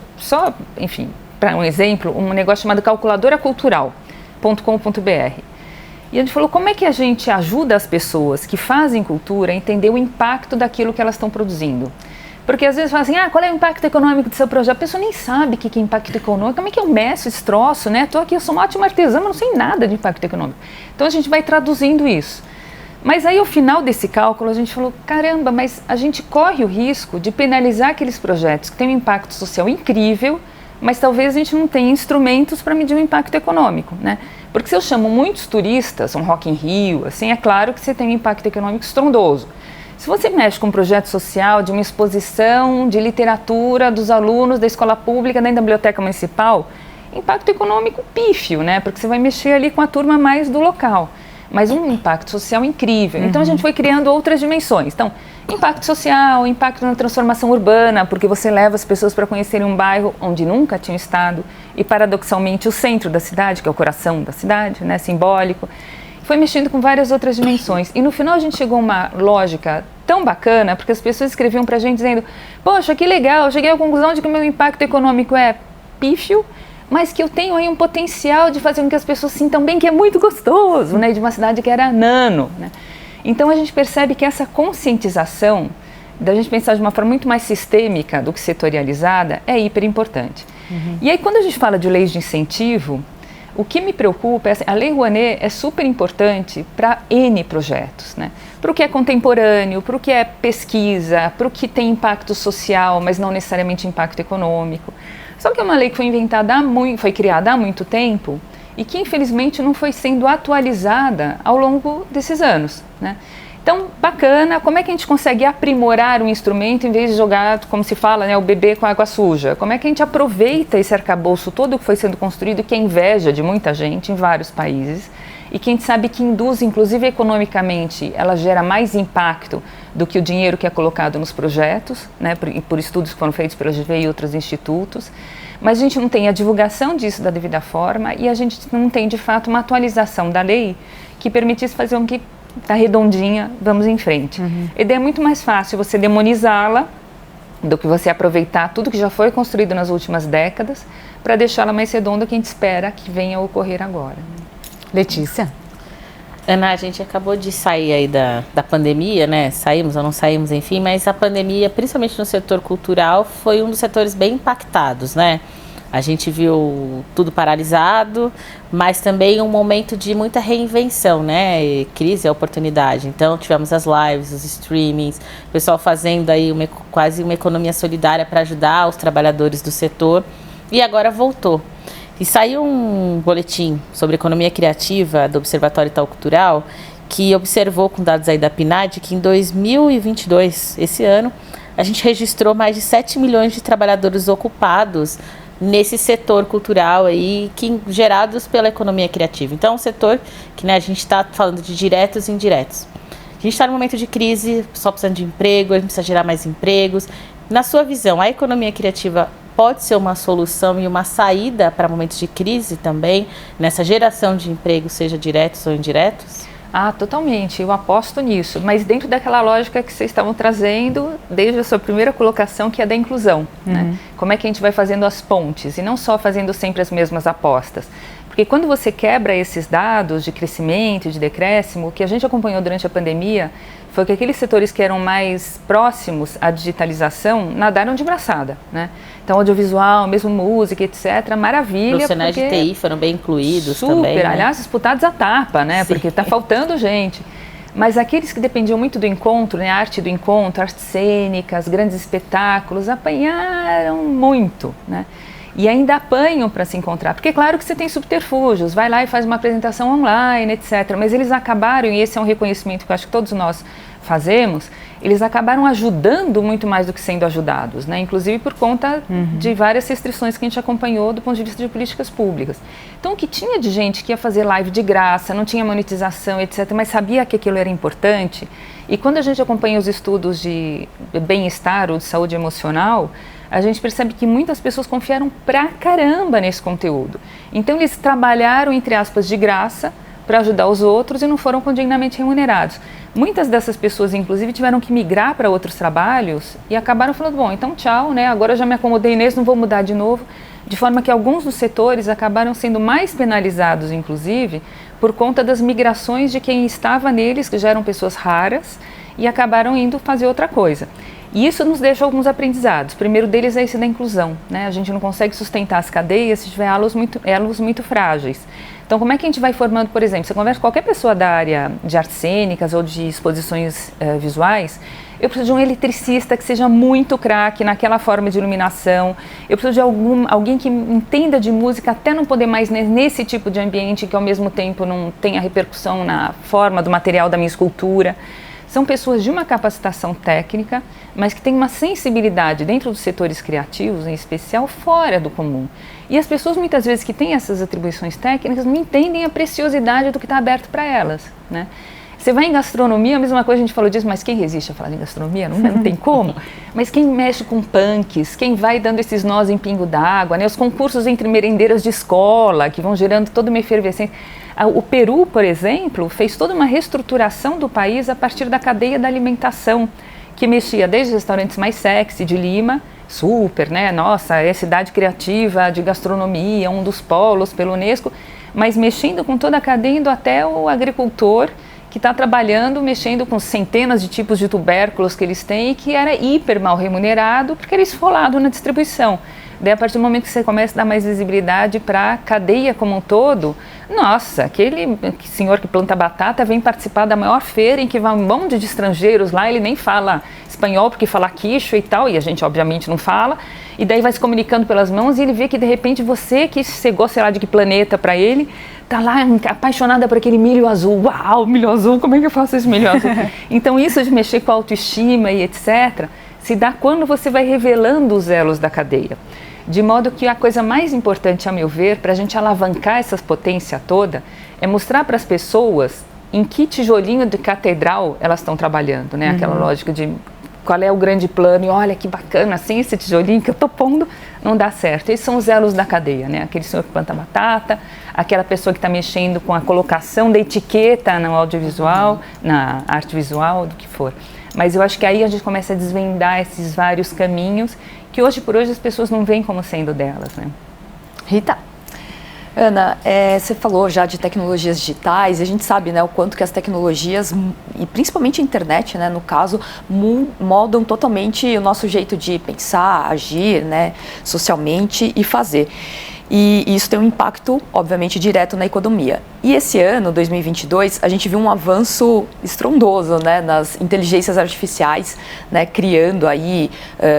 para um exemplo, um negócio chamado calculadoracultural.com.br. E a gente falou, como é que a gente ajuda as pessoas que fazem cultura a entender o impacto daquilo que elas estão produzindo? Porque às vezes falam assim, qual é o impacto econômico do seu projeto? A pessoa nem sabe o que é impacto econômico, como é que eu meço esse troço, né? Eu sou uma ótima artesã, mas não sei nada de impacto econômico. Então a gente vai traduzindo isso. Mas aí, ao final desse cálculo, a gente falou, caramba, mas a gente corre o risco de penalizar aqueles projetos que têm um impacto social incrível, mas talvez a gente não tenha instrumentos para medir o impacto econômico, né? Porque se eu chamo muitos turistas, um Rock in Rio, assim, é claro que você tem um impacto econômico estrondoso. Se você mexe com um projeto social de uma exposição de literatura dos alunos da escola pública dentro da biblioteca municipal, impacto econômico pífio, né? Porque você vai mexer ali com a turma mais do local. Mas um impacto social incrível. Então, a gente foi criando outras dimensões. Então, impacto social, impacto na transformação urbana, porque você leva as pessoas para conhecerem um bairro onde nunca tinham estado e, paradoxalmente, o centro da cidade, que é o coração da cidade, né, simbólico. Foi mexendo com várias outras dimensões. E, no final, a gente chegou a uma lógica tão bacana, porque as pessoas escreviam para a gente dizendo, poxa, que legal, eu cheguei à conclusão de que o meu impacto econômico é pífio, mas que eu tenho aí um potencial de fazer com que as pessoas sintam bem, que é muito gostoso, né, de uma cidade que era nano, né? Então a gente percebe que essa conscientização da gente pensar de uma forma muito mais sistêmica do que setorializada, é hiper importante. E aí, quando a gente fala de leis de incentivo, o que me preocupa é assim, a Lei Rouanet é super importante para N projetos, né? Para o que é contemporâneo, para o que é pesquisa, para o que tem impacto social, mas não necessariamente impacto econômico. Só que é uma lei que foi criada há muito tempo e que infelizmente não foi sendo atualizada ao longo desses anos, né? Então, bacana, como é que a gente consegue aprimorar um instrumento em vez de jogar, como se fala, né, o bebê com água suja? Como é que a gente aproveita esse arcabouço todo que foi sendo construído, que é inveja de muita gente em vários países, e que a gente sabe que induz, inclusive economicamente, ela gera mais impacto do que o dinheiro que é colocado nos projetos, né, por estudos que foram feitos pela GV e outros institutos, mas a gente não tem a divulgação disso da devida forma e a gente não tem, de fato, uma atualização da lei que permitisse fazer com que tá redondinha, vamos em frente. A ideia é muito mais fácil você demonizá-la do que você aproveitar tudo que já foi construído nas últimas décadas para deixá-la mais redonda que a gente espera que venha a ocorrer agora. Letícia? Ana, a gente acabou de sair aí da pandemia, né? Saímos ou não saímos, enfim, mas a pandemia, principalmente no setor cultural, foi um dos setores bem impactados, né? A gente viu tudo paralisado, mas também um momento de muita reinvenção, né? E crise é oportunidade. Então, tivemos as lives, os streamings, o pessoal fazendo aí quase uma economia solidária para ajudar os trabalhadores do setor. E agora voltou. E saiu um boletim sobre economia criativa do Observatório Itaú Cultural, que observou com dados aí da PNAD que em 2022, esse ano, a gente registrou mais de 7 milhões de trabalhadores ocupados nesse setor cultural aí, gerados pela economia criativa. Então, é um setor que, né, a gente está falando de diretos e indiretos. A gente está num momento de crise, só precisando de emprego, a gente precisa gerar mais empregos. Na sua visão, a economia criativa pode ser uma solução e uma saída para momentos de crise também, nessa geração de empregos, seja diretos ou indiretos? Ah, totalmente, eu aposto nisso, mas dentro daquela lógica que vocês estavam trazendo desde a sua primeira colocação, que é da inclusão, né? Como é que a gente vai fazendo as pontes e não só fazendo sempre as mesmas apostas. Porque quando você quebra esses dados de crescimento, de decréscimo, o que a gente acompanhou durante a pandemia foi que aqueles setores que eram mais próximos à digitalização nadaram de braçada, né? Então, audiovisual, mesmo música, etc., maravilha. Profissionais de TI foram bem incluídos super, também. Né? Aliás, disputados à tapa, né? Sim. Porque está faltando gente. Mas aqueles que dependiam muito do encontro, né? A arte do encontro, artes cênicas, grandes espetáculos, apanharam muito, né? E ainda apanham para se encontrar, porque claro que você tem subterfúgios, vai lá e faz uma apresentação online, etc. Mas eles acabaram, e esse é um reconhecimento que eu acho que todos nós fazemos, eles acabaram ajudando muito mais do que sendo ajudados, né? Inclusive por conta de várias restrições que a gente acompanhou do ponto de vista de políticas públicas. Então, o que tinha de gente que ia fazer live de graça, não tinha monetização, etc., mas sabia que aquilo era importante, e quando a gente acompanha os estudos de bem-estar ou de saúde emocional, a gente percebe que muitas pessoas confiaram pra caramba nesse conteúdo. Então, eles trabalharam, entre aspas, de graça, para ajudar os outros e não foram condignamente remunerados. Muitas dessas pessoas, inclusive, tiveram que migrar para outros trabalhos e acabaram falando, bom, então tchau, né? Agora eu já me acomodei nesse, não vou mudar de novo. De forma que alguns dos setores acabaram sendo mais penalizados, inclusive, por conta das migrações de quem estava neles, que já eram pessoas raras, e acabaram indo fazer outra coisa. E isso nos deixa alguns aprendizados. O primeiro deles é esse da inclusão, né? A gente não consegue sustentar as cadeias se tiver elos muito frágeis. Então, como é que a gente vai formando, por exemplo, você conversa com qualquer pessoa da área de artes cênicas ou de exposições visuais, eu preciso de um eletricista que seja muito craque naquela forma de iluminação, eu preciso de alguém que entenda de música até não poder mais nesse tipo de ambiente que ao mesmo tempo não tenha repercussão na forma do material da minha escultura. São pessoas de uma capacitação técnica, mas que têm uma sensibilidade dentro dos setores criativos, em especial, fora do comum. E as pessoas, muitas vezes, que têm essas atribuições técnicas, não entendem a preciosidade do que está aberto para elas, né? Você vai em gastronomia, a mesma coisa, a gente falou disso, mas quem resiste a falar em gastronomia? Não tem como. Mas quem mexe com punks, quem vai dando esses nós em pingo d'água, né? Os concursos entre merendeiras de escola, que vão gerando toda uma efervescência. O Peru, por exemplo, fez toda uma reestruturação do país a partir da cadeia da alimentação, que mexia desde restaurantes mais sexy de Lima, super, né? Nossa, é cidade criativa de gastronomia, um dos polos pela Unesco, mas mexendo com toda a cadeia, indo até o agricultor que está trabalhando, mexendo com centenas de tipos de tubérculos que eles têm e que era hiper mal remunerado porque era esfolado na distribuição. Daí, a partir do momento que você começa a dar mais visibilidade para a cadeia como um todo, nossa, aquele senhor que planta batata vem participar da maior feira em que vai um monte de estrangeiros lá, ele nem fala espanhol porque fala quicho e tal, e a gente obviamente não fala, e daí vai se comunicando pelas mãos e ele vê que de repente você, que chegou sei lá de que planeta para ele, tá lá apaixonada por aquele milho azul. Uau, milho azul, como é que eu faço esse milho azul? Então isso de mexer com a autoestima e etc., se dá quando você vai revelando os elos da cadeia. De modo que a coisa mais importante, a meu ver, para a gente alavancar essa potência toda, é mostrar para as pessoas em que tijolinho de catedral elas estão trabalhando, né? Aquela lógica de qual é o grande plano e olha que bacana, assim, esse tijolinho que eu estou pondo não dá certo. Esses são os elos da cadeia, né? Aquele senhor que planta batata, aquela pessoa que está mexendo com a colocação da etiqueta no audiovisual, na arte visual, do que for. Mas eu acho que aí a gente começa a desvendar esses vários caminhos que hoje por hoje as pessoas não veem como sendo delas, né? Rita? Ana, você falou já de tecnologias digitais, e a gente sabe, né, o quanto que as tecnologias, e principalmente a internet, né, no caso, moldam totalmente o nosso jeito de pensar, agir, né, socialmente e fazer. E isso tem um impacto, obviamente, direto na economia. E esse ano, 2022, a gente viu um avanço estrondoso, né, nas inteligências artificiais, né, criando aí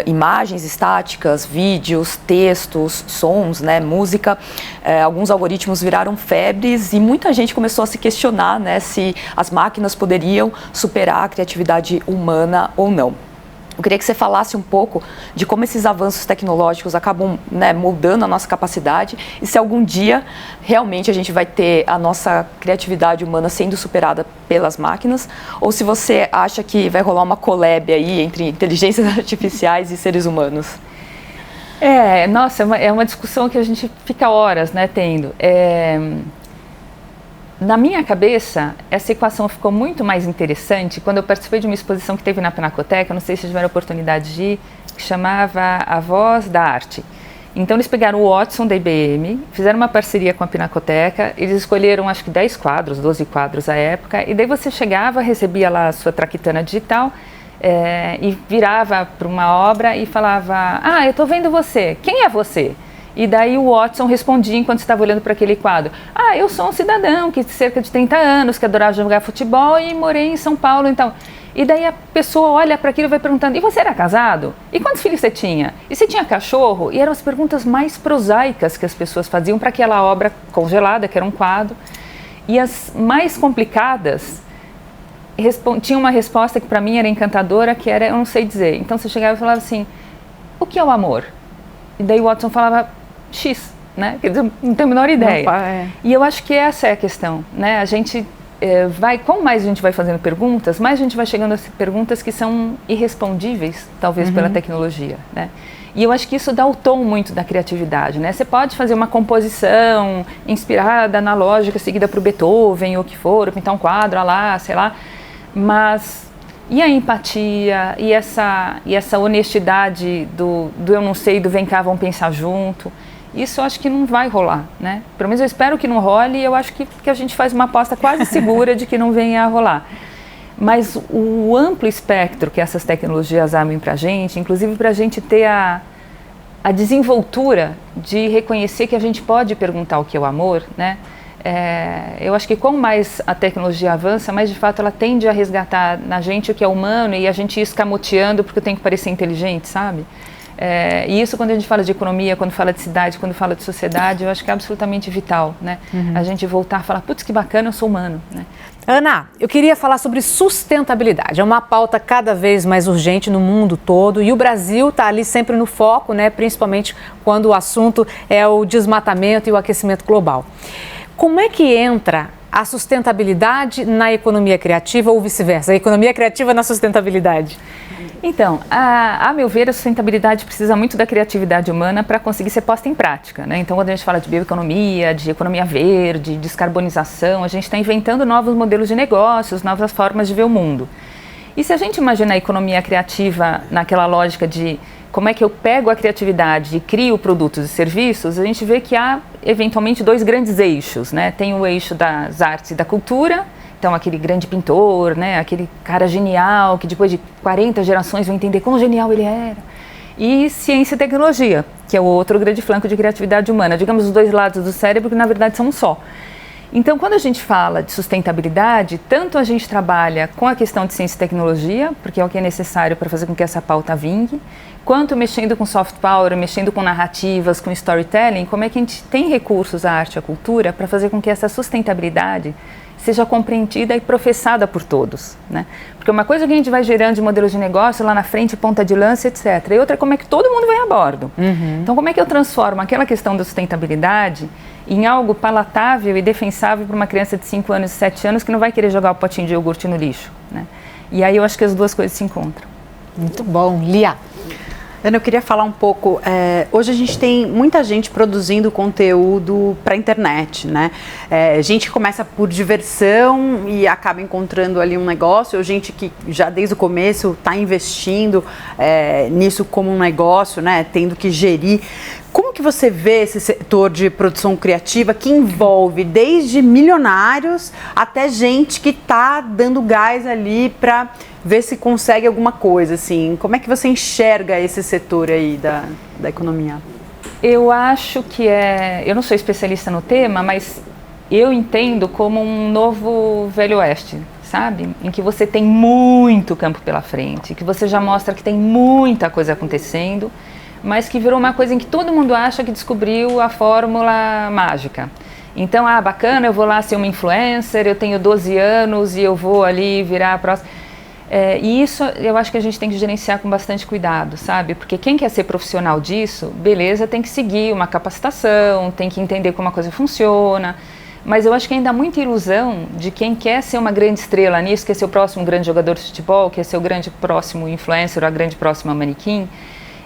imagens estáticas, vídeos, textos, sons, né, música. Alguns algoritmos viraram febres e muita gente começou a se questionar, né, se as máquinas poderiam superar a criatividade humana ou não. Eu queria que você falasse um pouco de como esses avanços tecnológicos acabam, né, moldando a nossa capacidade e se algum dia realmente a gente vai ter a nossa criatividade humana sendo superada pelas máquinas, ou se você acha que vai rolar uma collab aí entre inteligências artificiais e seres humanos. Nossa, é uma discussão que a gente fica horas, né, tendo. Na minha cabeça, essa equação ficou muito mais interessante quando eu participei de uma exposição que teve na Pinacoteca, não sei se tiveram a oportunidade de ir, que chamava A Voz da Arte. Então eles pegaram o Watson da IBM, fizeram uma parceria com a Pinacoteca, eles escolheram acho que 10 quadros, 12 quadros à época, e daí você chegava, recebia lá a sua traquitana digital, e virava para uma obra e falava, eu estou vendo você, quem é você? E daí o Watson respondia enquanto estava olhando para aquele quadro. Eu sou um cidadão que cerca de 30 anos, que adorava jogar futebol e morei em São Paulo, então. E daí a pessoa olha para aquilo e vai perguntando, e você era casado? E quantos filhos você tinha? E você tinha cachorro? E eram as perguntas mais prosaicas que as pessoas faziam para aquela obra congelada, que era um quadro. E as mais complicadas tinham uma resposta que para mim era encantadora, que era, eu não sei dizer. Então você chegava e falava assim, o que é o amor? E daí o Watson falava, X, né? Quer dizer, não tenho a menor ideia. E eu acho que essa é a questão, né? A gente quanto mais a gente vai fazendo perguntas, mais a gente vai chegando a perguntas que são irrespondíveis, talvez pela tecnologia, né? E eu acho que isso dá o tom muito da criatividade, né? Você pode fazer uma composição inspirada na lógica seguida por Beethoven ou o que for, ou pintar um quadro lá, sei lá, mas e a empatia, e essa honestidade do eu não sei, do vem cá, vamos pensar junto, isso eu acho que não vai rolar, né? Pelo menos eu espero que não role e eu acho que a gente faz uma aposta quase segura de que não venha a rolar. Mas o amplo espectro que essas tecnologias abrem para a gente, inclusive para a gente ter a desenvoltura de reconhecer que a gente pode perguntar o que é o amor, né? Eu acho que quanto mais a tecnologia avança, mais de fato ela tende a resgatar na gente o que é humano e a gente ir escamoteando porque tem que parecer inteligente, sabe? E isso quando a gente fala de economia, quando fala de cidade, quando fala de sociedade, eu acho que é absolutamente vital, né? A gente voltar a falar, putz, que bacana, eu sou humano, né? Ana, eu queria falar sobre sustentabilidade. É uma pauta cada vez mais urgente no mundo todo e o Brasil está ali sempre no foco, né? Principalmente quando o assunto é o desmatamento e o aquecimento global. Como é que entra a sustentabilidade na economia criativa ou vice-versa? A economia criativa na sustentabilidade? Então, a meu ver, a sustentabilidade precisa muito da criatividade humana para conseguir ser posta em prática, né? Então, quando a gente fala de bioeconomia, de economia verde, descarbonização, a gente está inventando novos modelos de negócios, novas formas de ver o mundo. E se a gente imaginar a economia criativa naquela lógica de como é que eu pego a criatividade e crio produtos e serviços, a gente vê que há, eventualmente, dois grandes eixos, né? Tem o eixo das artes e da cultura, Então, aquele grande pintor, né? Aquele cara genial, que depois de 40 gerações vão entender como genial ele era. E ciência e tecnologia, que é o outro grande flanco de criatividade humana. Digamos, os dois lados do cérebro, que na verdade são um só. Então, quando a gente fala de sustentabilidade, tanto a gente trabalha com a questão de ciência e tecnologia, porque é o que é necessário para fazer com que essa pauta vingue, quanto mexendo com soft power, mexendo com narrativas, com storytelling, como é que a gente tem recursos, a arte e a cultura, para fazer com que essa sustentabilidade seja compreendida e professada por todos, né? Porque uma coisa que a gente vai gerando de modelos de negócio lá na frente, ponta de lança, etc. E outra é como é que todo mundo vai a bordo. Então, como é que eu transformo aquela questão da sustentabilidade em algo palatável e defensável para uma criança de 5 anos e 7 anos que não vai querer jogar o potinho de iogurte no lixo, né? E aí eu acho que as duas coisas se encontram. Muito bom. Lia. Ana, eu queria falar um pouco, hoje a gente tem muita gente produzindo conteúdo para a internet, né? Gente que começa por diversão e acaba encontrando ali um negócio, ou gente que já desde o começo está investindo nisso como um negócio, né? Tendo que gerir. Como que você vê esse setor de produção criativa que envolve desde milionários até gente que está dando gás ali para ver se consegue alguma coisa, assim? Como é que você enxerga esse setor aí da economia? Eu acho que eu não sou especialista no tema, mas eu entendo como um novo Velho Oeste, sabe? Em que você tem muito campo pela frente, que você já mostra que tem muita coisa acontecendo, mas que virou uma coisa em que todo mundo acha que descobriu a fórmula mágica. Então, bacana, eu vou lá ser uma influencer, eu tenho 12 anos e eu vou ali virar a próxima... E isso eu acho que a gente tem que gerenciar com bastante cuidado, sabe? Porque quem quer ser profissional disso, beleza, tem que seguir uma capacitação, tem que entender como a coisa funciona, mas eu acho que ainda há muita ilusão de quem quer ser uma grande estrela nisso, quer ser o próximo grande jogador de futebol, quer ser o grande próximo influencer, ou a grande próxima manequim,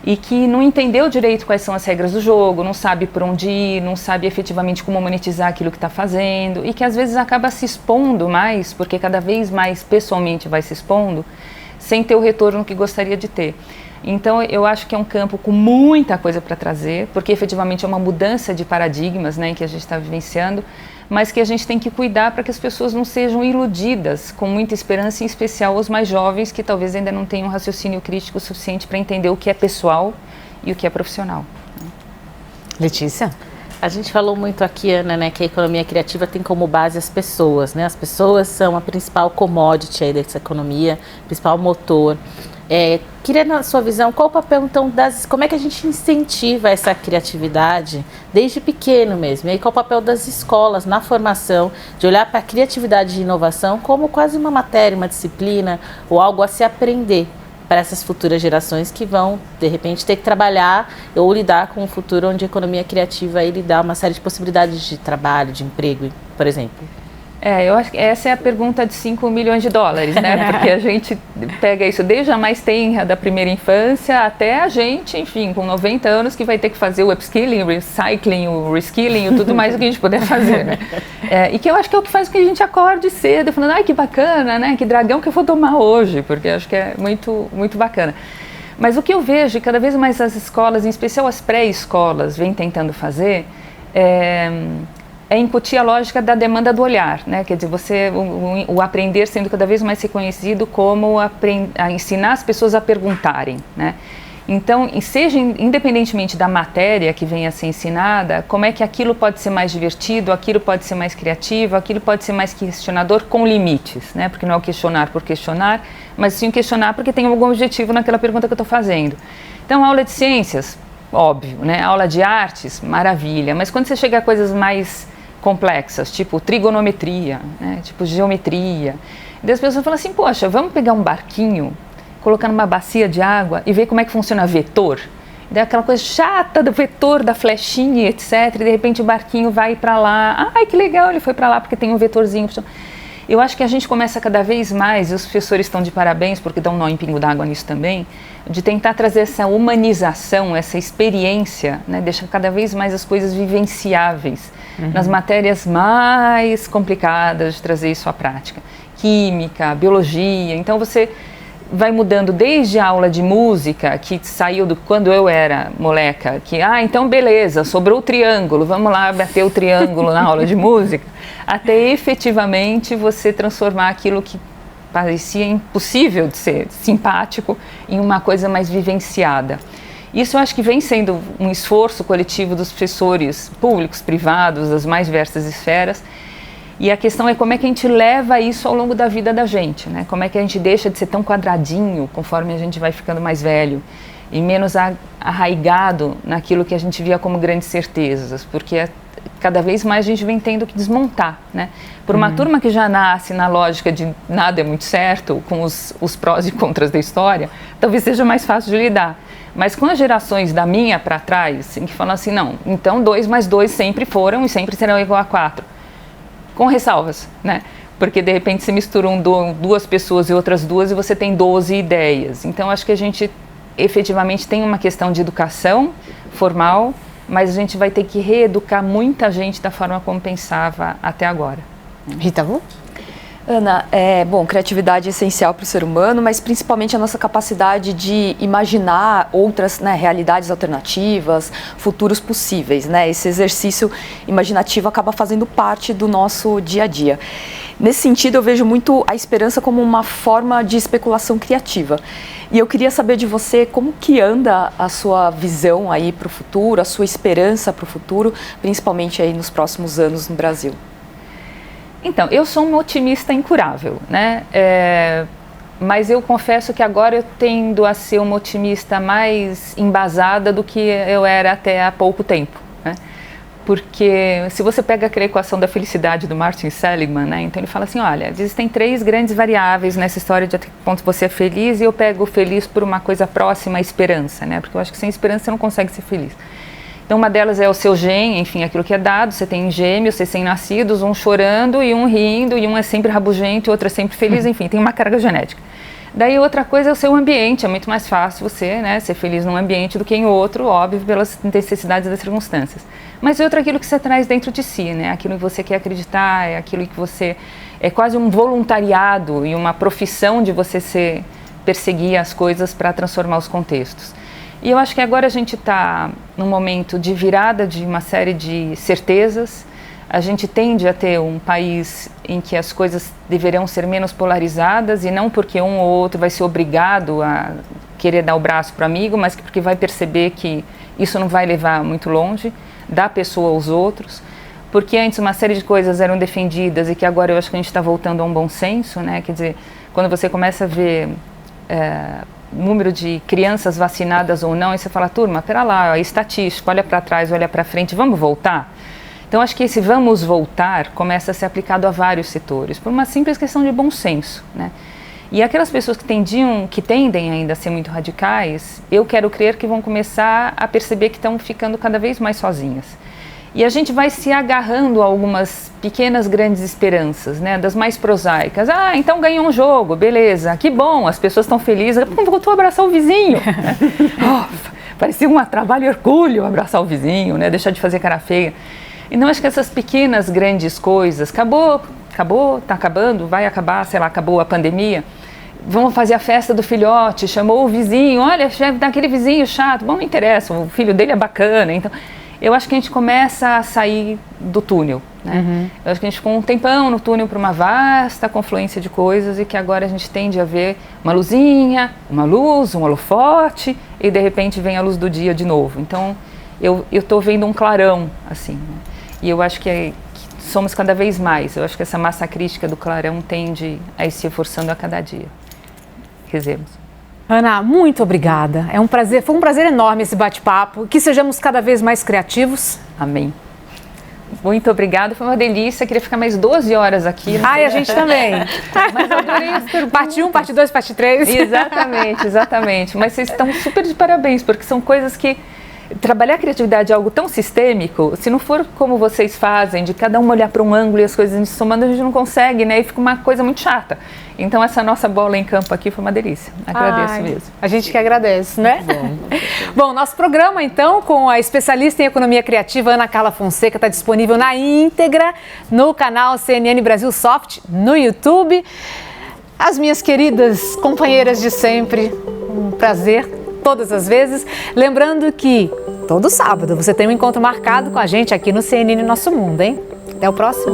e que não entendeu direito quais são as regras do jogo, não sabe por onde ir, não sabe efetivamente como monetizar aquilo que está fazendo, e que às vezes acaba se expondo mais, porque cada vez mais pessoalmente vai se expondo, sem ter o retorno que gostaria de ter. Então eu acho que é um campo com muita coisa para trazer, porque efetivamente é uma mudança de paradigmas, né, que a gente está vivenciando, mas que a gente tem que cuidar para que as pessoas não sejam iludidas com muita esperança, em especial os mais jovens que talvez ainda não tenham um raciocínio crítico suficiente para entender o que é pessoal e o que é profissional. Letícia? A gente falou muito aqui, Ana, né, que a economia criativa tem como base as pessoas, né? As pessoas são a principal commodity aí dessa economia, principal motor. Queria, na sua visão, qual o papel, então, como é que a gente incentiva essa criatividade desde pequeno mesmo? E aí, qual o papel das escolas na formação, de olhar para a criatividade e inovação como quase uma matéria, uma disciplina, ou algo a se aprender para essas futuras gerações que vão, de repente, ter que trabalhar ou lidar com um futuro onde a economia criativa aí lhe dá uma série de possibilidades de trabalho, de emprego, por exemplo? Eu acho que essa é a pergunta de 5 milhões de dólares, né? Porque a gente pega isso desde a mais tenra da primeira infância até a gente, enfim, com 90 anos, que vai ter que fazer o upskilling, o recycling, o reskilling, tudo mais o que a gente puder fazer, né? E que eu acho que é o que faz com que a gente acorde cedo, falando, ai, que bacana, né? Que dragão que eu vou tomar hoje, porque eu acho que é muito, muito bacana. Mas o que eu vejo, e cada vez mais as escolas, em especial as pré-escolas, vêm tentando fazer, é incutir a lógica da demanda do olhar, né? Quer dizer, o aprender sendo cada vez mais reconhecido como ensinar as pessoas a perguntarem, né? Então, seja independentemente da matéria que venha a ser ensinada, como é que aquilo pode ser mais divertido, aquilo pode ser mais criativo, aquilo pode ser mais questionador com limites, né? Porque não é o questionar por questionar, mas sim o questionar porque tem algum objetivo naquela pergunta que eu estou fazendo. Então, aula de ciências, óbvio, né? Aula de artes, maravilha, mas quando você chega a coisas mais complexas, tipo trigonometria, né? Tipo geometria, e as pessoas falam assim, poxa, vamos pegar um barquinho, colocar numa bacia de água e ver como é que funciona vetor. E daí aquela coisa chata do vetor, da flechinha, etc. E de repente o barquinho vai para lá. Ai, que legal, ele foi para lá porque tem um vetorzinho. Eu acho que a gente começa cada vez mais, e os professores estão de parabéns porque dão um nó em pingo d'água nisso também, de tentar trazer essa humanização, essa experiência, né? Deixar cada vez mais as coisas vivenciáveis nas matérias mais complicadas de trazer isso à prática. Química, biologia, então você vai mudando desde a aula de música, que saiu quando eu era moleca, que, então beleza, sobrou o triângulo, vamos lá bater o triângulo na aula de música, até efetivamente você transformar aquilo que parecia impossível de ser simpático em uma coisa mais vivenciada. Isso eu acho que vem sendo um esforço coletivo dos professores públicos, privados, das mais diversas esferas. E a questão é como é que a gente leva isso ao longo da vida da gente, né? Como é que a gente deixa de ser tão quadradinho conforme a gente vai ficando mais velho e menos arraigado naquilo que a gente via como grandes certezas, porque cada vez mais a gente vem tendo que desmontar, né? Por uma turma que já nasce na lógica de nada é muito certo, com os prós e contras da história, talvez seja mais fácil de lidar. Mas com as gerações da minha para trás, em que falam assim, não, então 2 mais 2 sempre foram e sempre serão igual a 4. Com ressalvas, né? Porque de repente se misturam 2 pessoas e outras 2 e você tem 12 ideias. Então acho que a gente efetivamente tem uma questão de educação formal, mas a gente vai ter que reeducar muita gente da forma como pensava até agora. Rita Vu? Ana, criatividade é essencial para o ser humano, mas principalmente a nossa capacidade de imaginar outras, né, realidades alternativas, futuros possíveis, né? Esse exercício imaginativo acaba fazendo parte do nosso dia a dia. Nesse sentido, eu vejo muito a esperança como uma forma de especulação criativa. E eu queria saber de você como que anda a sua visão aí para o futuro, a sua esperança para o futuro, principalmente aí nos próximos anos no Brasil. Então, eu sou uma otimista incurável, né? Mas eu confesso que agora eu tendo a ser uma otimista mais embasada do que eu era até há pouco tempo, né? Porque se você pega aquela equação da felicidade do Martin Seligman, né? Então ele fala assim, olha, existem 3 grandes variáveis nessa história de até que ponto você é feliz, e eu pego feliz por uma coisa próxima à esperança, né? Porque eu acho que sem esperança você não consegue ser feliz. Então, uma delas é o seu gene, enfim, aquilo que é dado. Você tem gêmeos, recém-nascidos, um chorando e um rindo, e um é sempre rabugento e o outro é sempre feliz, enfim, tem uma carga genética. Daí, outra coisa é o seu ambiente. É muito mais fácil você, né, ser feliz num ambiente do que em outro, óbvio, pelas necessidades das circunstâncias. Mas outra é aquilo que você traz dentro de si, né, aquilo que você quer acreditar, é aquilo que você... É quase um voluntariado e uma profissão de você perseguir as coisas para transformar os contextos. E eu acho que agora a gente está num momento de virada de uma série de certezas. A gente tende a ter um país em que as coisas deverão ser menos polarizadas, e não porque um ou outro vai ser obrigado a querer dar o braço para o amigo, mas porque vai perceber que isso não vai levar muito longe, da pessoa aos outros. Porque antes uma série de coisas eram defendidas e que agora eu acho que a gente está voltando a um bom senso, né? Quer dizer, quando você começa a ver... número de crianças vacinadas ou não, e você fala, turma, pera lá, é estatístico, olha para trás, olha para frente, vamos voltar? Então, acho que esse vamos voltar começa a ser aplicado a vários setores, por uma simples questão de bom senso, né? E aquelas pessoas que tendem ainda a ser muito radicais, eu quero crer que vão começar a perceber que estão ficando cada vez mais sozinhas. E a gente vai se agarrando a algumas pequenas grandes esperanças, né, das mais prosaicas. Então ganhou um jogo, beleza, que bom, as pessoas estão felizes. Voltou a abraçar o vizinho. Parecia um trabalho e orgulho abraçar o vizinho, né, deixar de fazer cara feia. Então acho que essas pequenas grandes coisas, acabou, tá acabando, vai acabar, sei lá, acabou a pandemia. Vamos fazer a festa do filhote, chamou o vizinho, olha, daquele vizinho chato, bom, não interessa, o filho dele é bacana, então... Eu acho que a gente começa a sair do túnel, né? Eu acho que a gente ficou um tempão no túnel para uma vasta confluência de coisas e que agora a gente tende a ver uma luzinha, uma luz, um holofote e de repente vem a luz do dia de novo. Então, eu estou vendo um clarão, assim, né? E eu acho que somos cada vez mais. Eu acho que essa massa crítica do clarão tende a ir se reforçando a cada dia. Rezemos. Ana, muito obrigada. Foi um prazer enorme esse bate-papo. Que sejamos cada vez mais criativos. Amém. Muito obrigada, foi uma delícia. Queria ficar mais 12 horas aqui. A gente também. Mas eu adorei as perguntas. Parte 1, parte 2, parte 3. Exatamente. Mas vocês estão super de parabéns, porque são coisas que... Trabalhar a criatividade é algo tão sistêmico, se não for como vocês fazem, de cada um olhar para um ângulo e as coisas se somando, a gente não consegue, né? E fica uma coisa muito chata. Então, essa nossa bola em campo aqui foi uma delícia. Agradeço mesmo. A gente que agradece, né? Bom, nosso programa, então, com a especialista em economia criativa, Ana Carla Fonseca, está disponível na íntegra no canal CNN Brasil Soft, no YouTube. As minhas queridas companheiras de sempre, um prazer todas as vezes. Lembrando que todo sábado você tem um encontro marcado com a gente aqui no CNN Nosso Mundo, hein? Até o próximo.